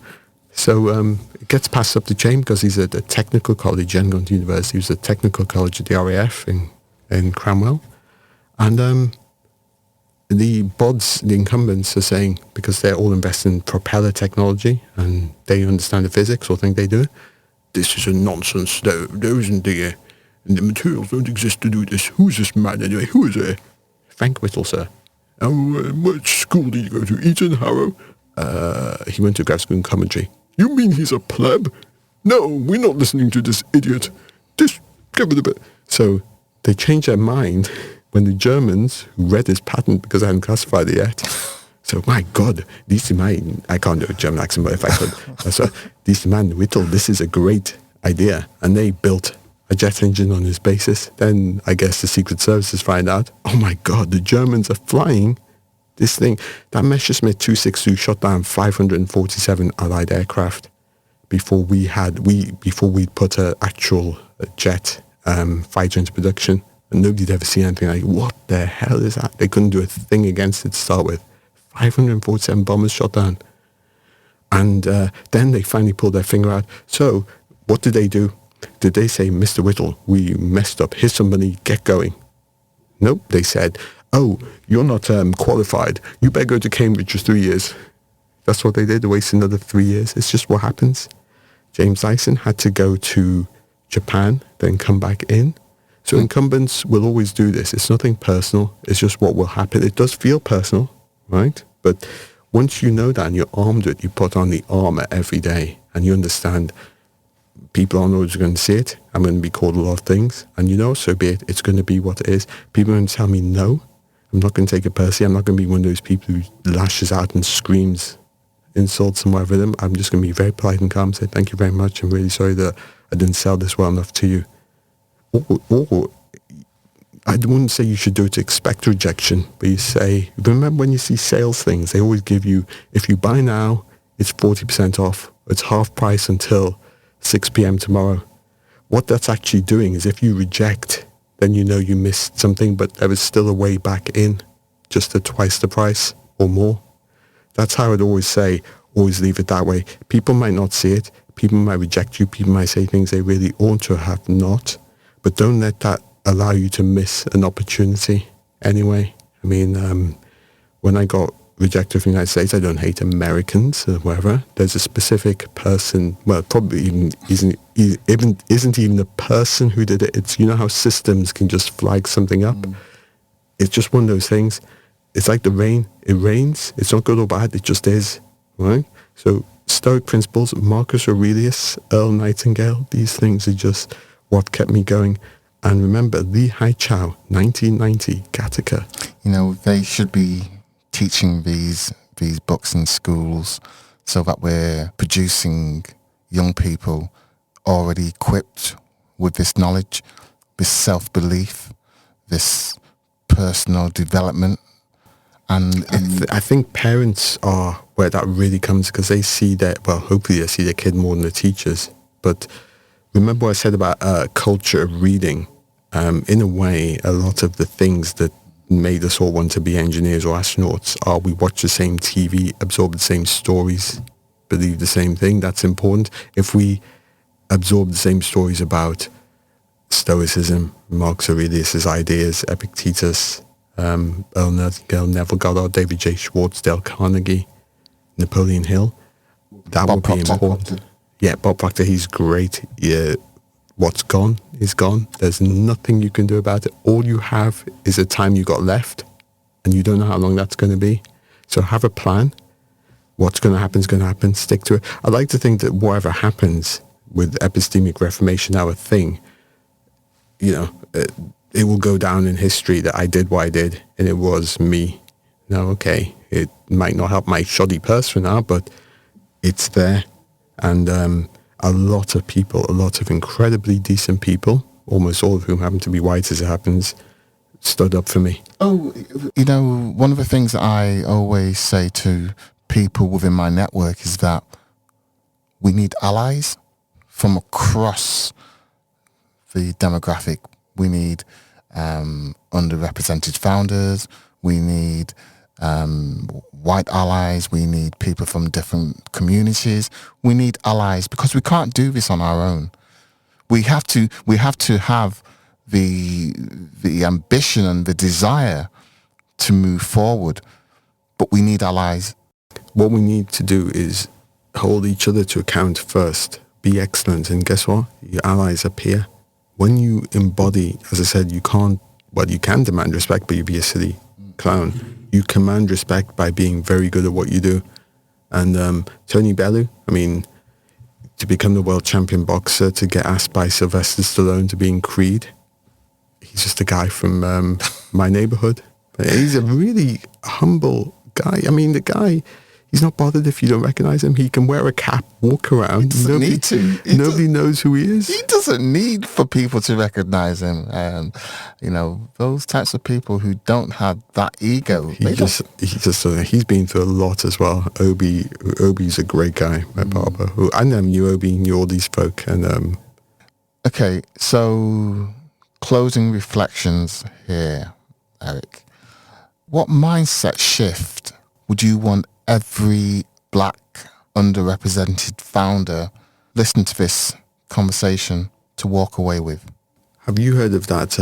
So it gets passed up the chain because he's at a technical college, Yangon University. He was at a technical college at the RAF in Cranwell. And the BODs, the incumbents, are saying, because they're all invested in propeller technology and they understand the physics or think they do, this is a nonsense. There isn't the materials don't exist to do this. Who's this man anyway? Who is it? Frank Whittle, sir. Which school did you go to? Eton Harrow? He went to grad school in commentary. You mean he's a pleb? No, we're not listening to this idiot. Just give it a bit. So they changed their mind when the Germans, who read his patent because I hadn't classified it yet, so my God, I can't do a German accent, but if I could, so this man, Whittle, this is a great idea. And they built a jet engine on his basis. Then I guess the Secret Services find out, oh my God, the Germans are flying this thing. That Messerschmitt 262 shot down 547 Allied aircraft before we put an actual jet fighter into production. And nobody'd ever seen anything like, what the hell is that? They couldn't do a thing against it to start with. 547 bombers shot down. And then they finally pulled their finger out. So what did they do? Did they say, Mr. Whittle, we messed up. Here's some money. Get going. Nope. They said, oh, you're not qualified. You better go to Cambridge for 3 years. That's what they did. They wasted another 3 years. It's just what happens. James Dyson had to go to Japan, then come back in. So incumbents will always do this. It's nothing personal. It's just what will happen. It does feel personal, right? But once you know that and you're armed with it, you put on the armor every day and you understand people aren't always going to see it. I'm going to be called a lot of things. And so be it. It's going to be what it is. People are going to tell me no. I'm not going to take it personally. I'm not going to be one of those people who lashes out and screams insults and whatever them. I'm just going to be very polite and calm and say, thank you very much. I'm really sorry that I didn't sell this well enough to you. Or I wouldn't say you should do it to expect rejection, but you say, remember when you see sales things, they always give you, if you buy now, it's 40% off. It's half price until 6 p.m. tomorrow. What that's actually doing is if you reject, then you missed something, but there is still a way back in, just at twice the price or more. That's how I'd always say, always leave it that way. People might not see it. People might reject you. People might say things they really ought to have not. But don't let that allow you to miss an opportunity anyway. I mean, when I got rejected from the United States, I don't hate Americans or whatever. There's a specific person, well, probably even isn't even the person who did it. It's, how systems can just flag something up. It's just one of those things. It's like the rain. It rains. It's not good or bad. It just is, right? So Stoic principles, Marcus Aurelius, Earl Nightingale, these things are just what kept me going. And remember, Lee Hai-Chow, 1990, Gattaca. They should be teaching these books in schools so that we're producing young people already equipped with this knowledge, this self-belief, this personal development, And I think parents are where that really comes, because they see hopefully they see their kid more than the teachers. But remember what I said about culture of reading? In a way, a lot of the things that made us all want to be engineers or astronauts are we watch the same TV, absorb the same stories, believe the same thing. That's important. If we absorb the same stories about Stoicism, Marcus Aurelius' ideas, Epictetus, Earl Nightingale, Neville Goddard, David J. Schwartz, Dale Carnegie, Napoleon Hill, that Bob would be Proctor. important. Yeah, Bob Proctor, he's great. Yeah, what's gone is gone. There's nothing you can do about it. All you have is the time you got left, and you don't know how long that's going to be. So have a plan. What's going to happen is going to happen. Stick to it. I like to think that whatever happens with epistemic reformation, our thing, it will go down in history that I did what I did, and it was me. No, okay, it might not help my shoddy purse for now, but it's there. And a lot of people, a lot of incredibly decent people, almost all of whom happen to be white as it happens, stood up for me. Oh, one of the things that I always say to people within my network is that we need allies from across the demographic. We need underrepresented founders. We need white allies. We need people from different communities. We need allies because we can't do this on our own. We have to have the ambition and the desire to move forward, but we need allies. What we need to do is hold each other to account first. Be excellent, and guess what? Your allies appear. When you embody, as I said, you can demand respect, but you'd be a silly clown. You command respect by being very good at what you do. And Tony Bellew, to become the world champion boxer, to get asked by Sylvester Stallone to be in Creed, he's just a guy from my neighborhood. He's a really humble guy. The guy, he's not bothered if you don't recognize him. He can wear a cap, walk around. He doesn't need to. Nobody knows who he is. He doesn't need for people to recognize him. And, those types of people who don't have that ego. He's been through a lot as well. Obi's a great guy, my barber. I never knew Obi, knew all these folk. And okay, so closing reflections here, Eric. What mindset shift would you want every black underrepresented founder listening to this conversation to walk away with? Have you heard of that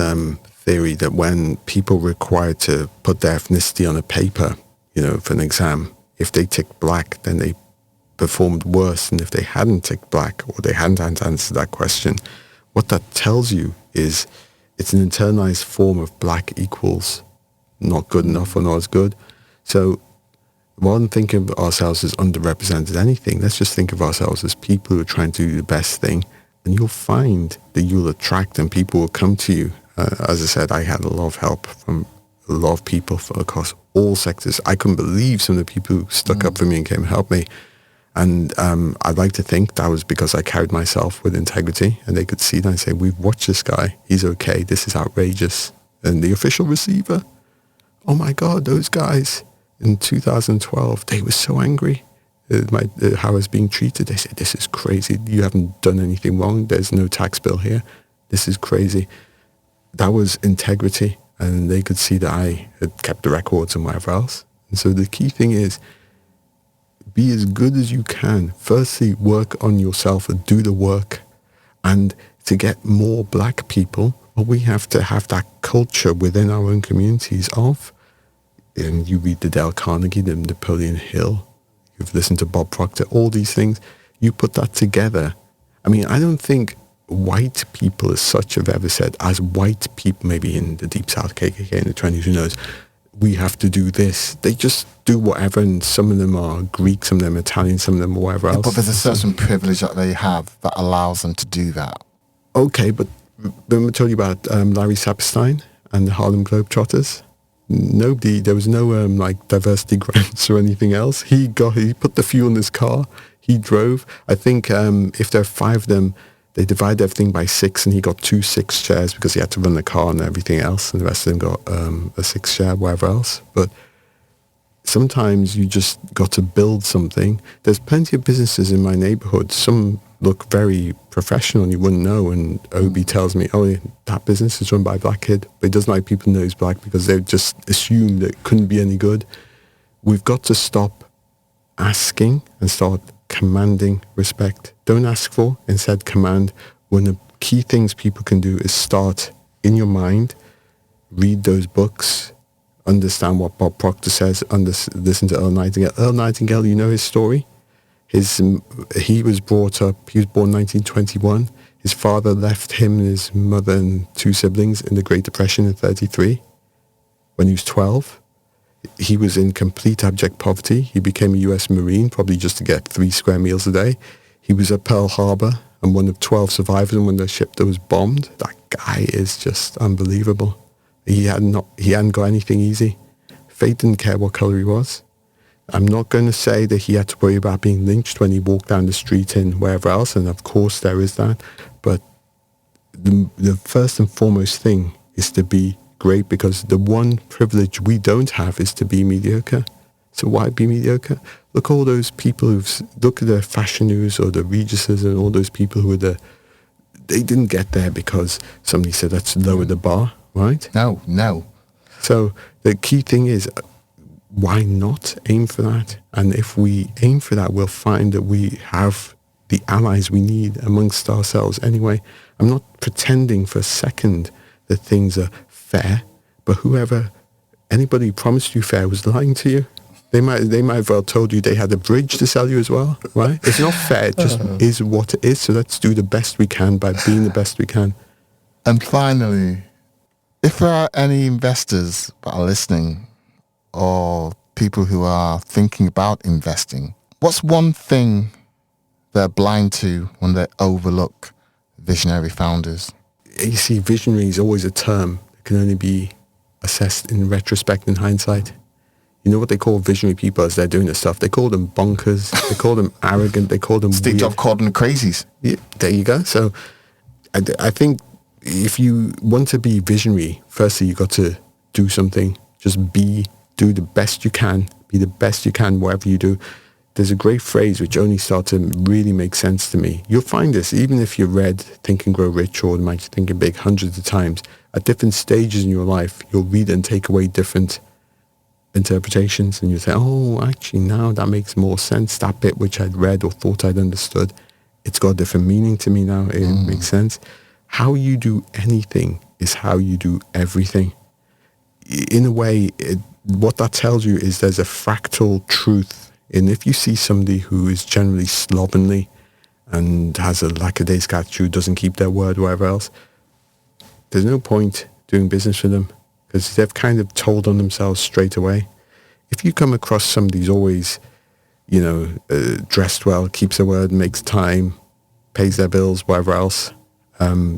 theory that when people are required to put their ethnicity on a paper, for an exam, if they ticked black, then they performed worse than if they hadn't ticked black or they hadn't answered that question? What that tells you is it's an internalized form of black equals not good enough or not as good. So rather than thinking of ourselves as underrepresented anything, let's just think of ourselves as people who are trying to do the best thing, and you'll find that you'll attract and people will come to you. As I said, I had a lot of help from a lot of people across all sectors. I couldn't believe some of the people who stuck up for me and came and helped me. And I'd like to think that was because I carried myself with integrity, and they could see that and say, we've watched this guy. He's okay. This is outrageous. And the official receiver, oh my God, those guys in 2012, they were so angry how I was being treated. They said, this is crazy. You haven't done anything wrong. There's no tax bill here. This is crazy. That was integrity. And they could see that I had kept the records and whatever else. And so the key thing is, be as good as you can. Firstly, work on yourself and do the work. And to get more black people, we have to have that culture within our own communities of, and you read the Dale Carnegie, the Napoleon Hill, you've listened to Bob Proctor, all these things, you put that together. I don't think white people as such have ever said, as white people, maybe in the Deep South KKK in the 20s, who knows, we have to do this. They just do whatever, and some of them are Greek, some of them Italian, some of them whatever else. But there's a certain privilege that they have that allows them to do that. Okay, but remember I told you about Larry Saperstein and the Harlem Globetrotters? There was no diversity grants or anything else. He put the fuel in his car, he drove. I think if there are 5 of them, they divided everything by 6, and he got 2 6 shares because he had to run the car and everything else, and the rest of them got a 6 share, whatever else. But sometimes you just got to build something. There's plenty of businesses in my neighborhood. Some look very professional and you wouldn't know. And Obi tells me, oh, that business is run by a black kid. But he doesn't like people know he's black because they just assume that it couldn't be any good. We've got to stop asking and start commanding respect. Don't ask for, instead command. One of the key things people can do is start in your mind, read those books, understand what Bob Proctor says, listen to Earl Nightingale. Earl Nightingale, you know his story? He was born 1921. His father left him and his mother and 2 siblings in the Great Depression in 1933. When he was 12, he was in complete abject poverty. He became a US Marine, probably just to get 3 square meals a day. He was at Pearl Harbor and one of 12 survivors when the ship that was bombed. That guy is just unbelievable. He hadn't got anything easy. Fate didn't care what color he was. I'm not going to say that he had to worry about being lynched when he walked down the street in wherever else, and of course there is that. But the first and foremost thing is to be great, because the one privilege we don't have is to be mediocre. So why be mediocre? Look at all those people look at the Fashion News or the Regises and all those people who they didn't get there because somebody said let's lower the bar, right? No. So the key thing is, why not aim for that? And if we aim for that, we'll find that we have the allies we need amongst ourselves anyway. I'm not pretending for a second that things are fair, but anybody who promised you fair was lying to you. They might have well told you they had a bridge to sell you as well, right? It's not fair, it just is what it is. So let's do the best we can by being the best we can. And finally, if there are any investors that are listening or people who are thinking about investing, what's one thing they're blind to when they overlook visionary founders? You see, visionary is always a term that can only be assessed in retrospect and hindsight. You know what they call visionary people as they're doing this stuff? They call them bonkers. They call them arrogant. They call them Steve Jobs called them crazies. Yeah, there you go. So I think if you want to be visionary, firstly, you got to do something. Just do the best you can. Be the best you can, whatever you do. There's a great phrase which only started to really make sense to me. You'll find this, even if you read Think and Grow Rich or Mighty Thinking Big hundreds of times, at different stages in your life, you'll read and take away different interpretations, and you say, oh, actually, now that makes more sense. That bit which I'd read or thought I'd understood, it's got a different meaning to me now. It makes sense. How you do anything is how you do everything. In a way, what that tells you is there's a fractal truth. And if you see somebody who is generally slovenly and has a lackadaisical attitude, doesn't keep their word, whatever else, there's no point doing business with them, because they've kind of told on themselves straight away. If you come across somebody who's always, dressed well, keeps their word, makes time, pays their bills, whatever else,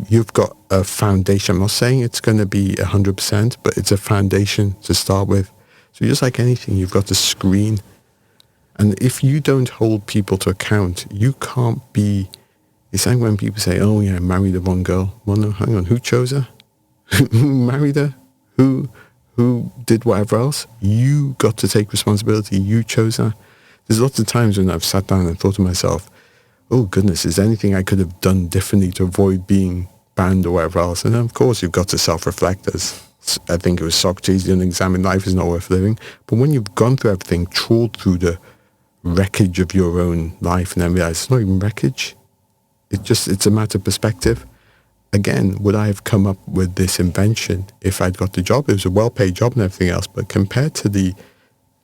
you've got a foundation. I'm not saying it's going to be 100%, but it's a foundation to start with. So just like anything, you've got to screen. And if you don't hold people to account, you can't be... It's like when people say, oh yeah, I married the wrong girl. Well, no, hang on, who chose her? Who married her? Who did whatever else? You got to take responsibility. You chose her. There's lots of times when I've sat down and thought to myself, oh goodness, is there anything I could have done differently to avoid being banned or whatever else? And of course, you've got to self-reflect. As I think it was Socrates, the unexamined life is not worth living. But when you've gone through everything, trawled through the wreckage of your own life, and then realize it's not even wreckage. It's a matter of perspective. Again, would I have come up with this invention if I'd got the job? It was a well-paid job and everything else, but compared to the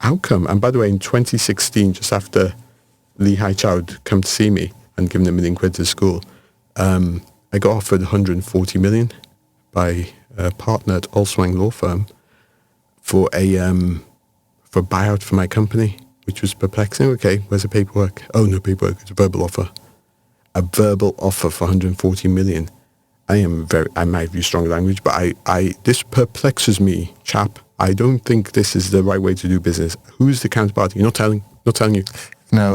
outcome, and by the way, in 2016, just after Lee Hai-Chow had come to see me and given him £1 million to school, I got offered 140 million by a partner at Allswang Law Firm for a buyout for my company, which was perplexing. Okay, where's the paperwork? Oh, no paperwork. It's a verbal offer. A verbal offer for 140 million. I might use strong language, but this perplexes me, chap. I don't think this is the right way to do business. Who's the counterparty? Not telling you. No,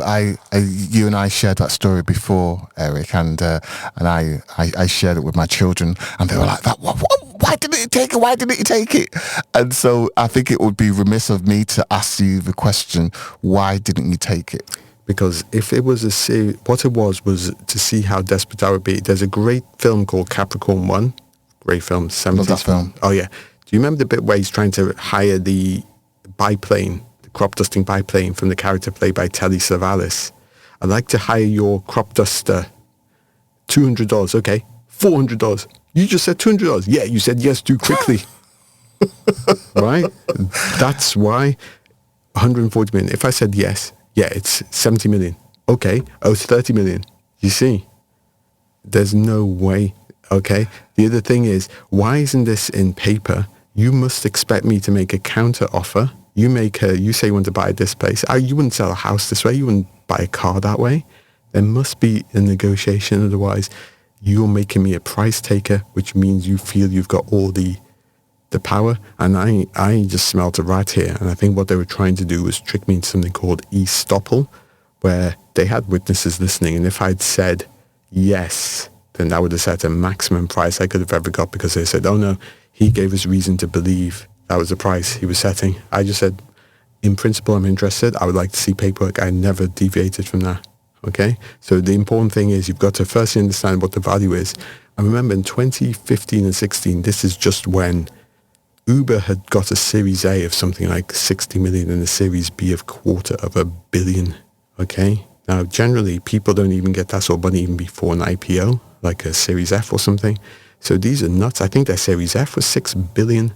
you and I shared that story before, Eric, and I shared it with my children, and they were like, "That what why didn't you take it? Why didn't you take it? And so I think it would be remiss of me to ask you the question, why didn't you take it? Because if it was a series, what it was to see how desperate I would be. There's a great film called Capricorn 1. Great film, 70s. Love that film. Oh, yeah. Do you remember the bit where he's trying to hire the biplane, the crop dusting biplane from the character played by Telly Savalas? I'd like to hire your crop duster. $200. Okay. $400. You just said $200. Yeah, you said yes too quickly. Right? That's why 140 million. If I said yes, yeah, it's 70 million. Okay. Oh, it's 30 million. You see? There's no way. Okay. The other thing is, why isn't this in paper? You must expect me to make a counter offer. You say you want to buy this place. You wouldn't sell a house this way. You wouldn't buy a car that way. There must be a negotiation. Otherwise, you're making me a price taker, which means you feel you've got all the power. And I just smelt a rat here. And I think what they were trying to do was trick me into something called estoppel, where they had witnesses listening. And if I'd said yes, then that would have set a maximum price I could have ever got, because they said, oh no, he gave us reason to believe that was the price he was setting. I just said, in principle, I'm interested. I would like to see paperwork. I never deviated from that. Okay? So the important thing is you've got to firstly understand what the value is. And remember, in 2015 and 16, this is just when Uber had got a Series A of something like 60 million and a Series B of $250 million. Okay? Now, generally, people don't even get that sort of money even before an IPO, like a Series F or something. So these are nuts. I think their Series F was 6 billion.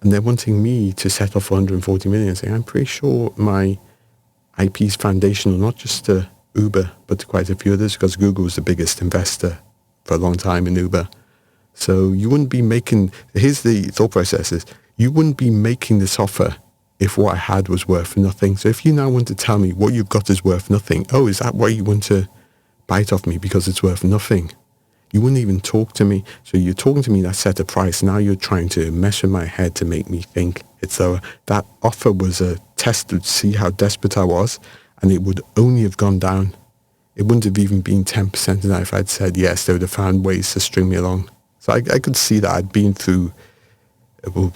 And they're wanting me to settle for 140 million, saying, I'm pretty sure my IP is foundational, not just to Uber, but to quite a few others, because Google was the biggest investor for a long time in Uber. So you wouldn't be making, here's the thought process is, you wouldn't be making this offer if what I had was worth nothing. So if you now want to tell me what you've got is worth nothing, oh, is that why you want to buy it off me, because it's worth nothing? You wouldn't even talk to me. So you're talking to me that set a price. Now you're trying to mess with my head to make me think it's lower. That offer was a test to see how desperate I was, and it would only have gone down. It wouldn't have even been 10% of that if I'd said yes. They would have found ways to string me along. So I could see that I'd been through,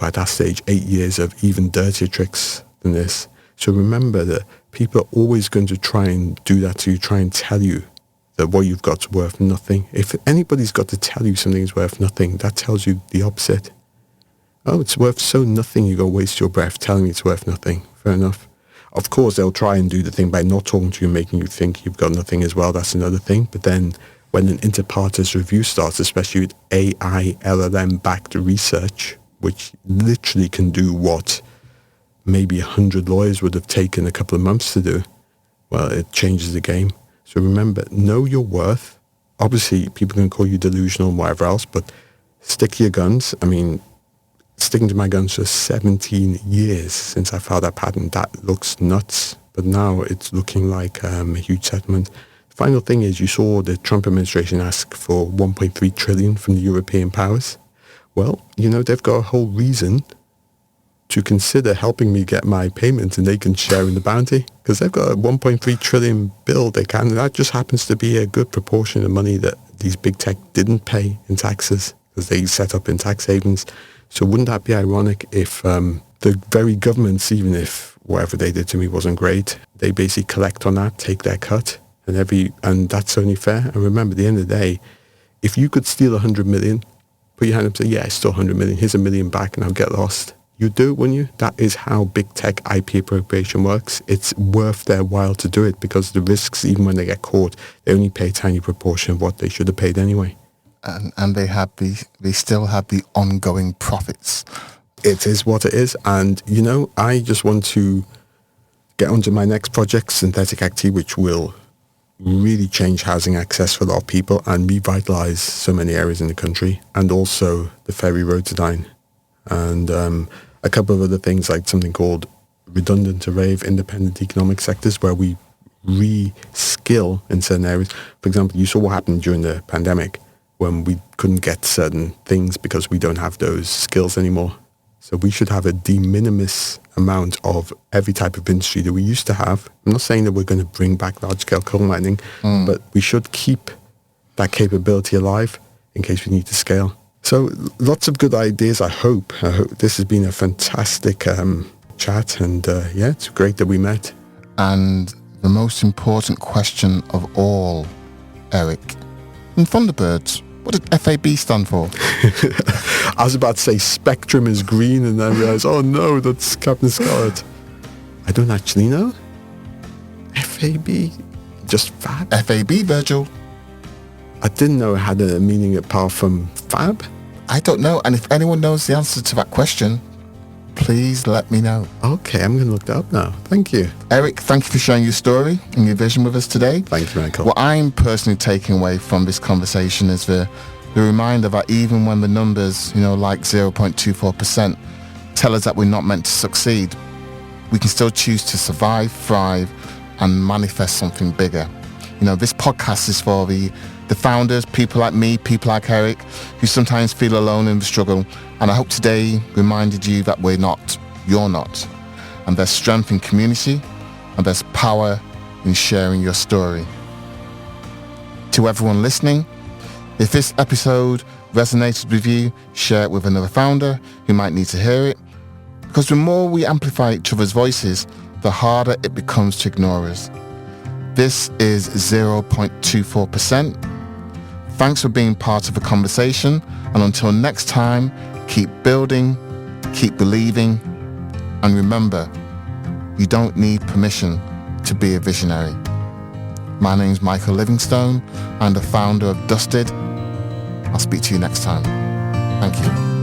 by that stage, 8 years of even dirtier tricks than this. So remember that people are always going to try and do that to you, try and tell you that what you've got's worth nothing. If anybody's got to tell you something is worth nothing, that tells you the opposite. Oh, it's worth so nothing, you go waste your breath telling me it's worth nothing. Fair enough. Of course, they'll try and do the thing by not talking to you, making you think you've got nothing as well. That's another thing. But then when an inter partes review starts, especially with AI, LLM-backed research, which literally can do what maybe 100 lawyers would have taken a couple of months to do, well, it changes the game. So remember, know your worth. Obviously, people can call you delusional and whatever else, but stick to your guns. I mean, sticking to my guns for 17 years since I filed that patent, that looks nuts. But now it's looking like a huge settlement. The final thing is, you saw the Trump administration ask for 1.3 trillion from the European powers. Well, they've got a whole reason to consider helping me get my payments, and they can share in the bounty, because they've got a 1.3 trillion bill they can, and that just happens to be a good proportion of money that these big tech didn't pay in taxes because they set up in tax havens. So wouldn't that be ironic if the very governments, even if whatever they did to me wasn't great, they basically collect on that, take their cut, and that's only fair. And remember, at the end of the day, if you could steal 100 million, put your hand up and say, yeah, it's still 100 million, here's $1 million back, and I'll get lost. You'd do it, wouldn't you? That is how big tech IP appropriation works. It's worth their while to do it, because the risks, even when they get caught, they only pay a tiny proportion of what they should have paid anyway. And they still have the ongoing profits. It is what it is. And, I just want to get onto my next project, Synthetic Activity, which will really change housing access for a lot of people and revitalize so many areas in the country, and also the Ferry Road to Dyne. And a couple of other things, like something called redundant array of independent economic sectors, where we re-skill in certain areas. For example, you saw what happened during the pandemic when we couldn't get certain things because we don't have those skills anymore. So we should have a de minimis amount of every type of industry that we used to have. I'm not saying that we're going to bring back large-scale coal mining, but we should keep that capability alive in case we need to scale. So lots of good ideas, I hope. This has been a fantastic chat, and it's great that we met. And the most important question of all, Eric, in Thunderbirds, what did FAB stand for? I was about to say Spectrum is green, and then I realized, oh no, that's Captain Scarlet. I don't actually know. FAB? Just fab? FAB, Virgil. I didn't know it had a meaning apart from fab. I don't know, and if anyone knows the answer to that question, please let me know. Okay, I'm going to look that up now. Thank you. Eric, thank you for sharing your story and your vision with us today. Thank you, Michael. What I'm personally taking away from this conversation is the reminder that even when the numbers, like 0.24%, tell us that we're not meant to succeed, we can still choose to survive, thrive, and manifest something bigger. This podcast is for the founders, people like me, people like Eric, who sometimes feel alone in the struggle. And I hope today reminded you that we're not, you're not. And there's strength in community, and there's power in sharing your story. To everyone listening, if this episode resonated with you, share it with another founder who might need to hear it. Because the more we amplify each other's voices, the harder it becomes to ignore us. This is 0.24%. Thanks for being part of the conversation, and until next time, keep building, keep believing, and remember, you don't need permission to be a visionary. My name's Michael Livingstone. I'm the founder of Dusted. I'll speak to you next time. Thank you.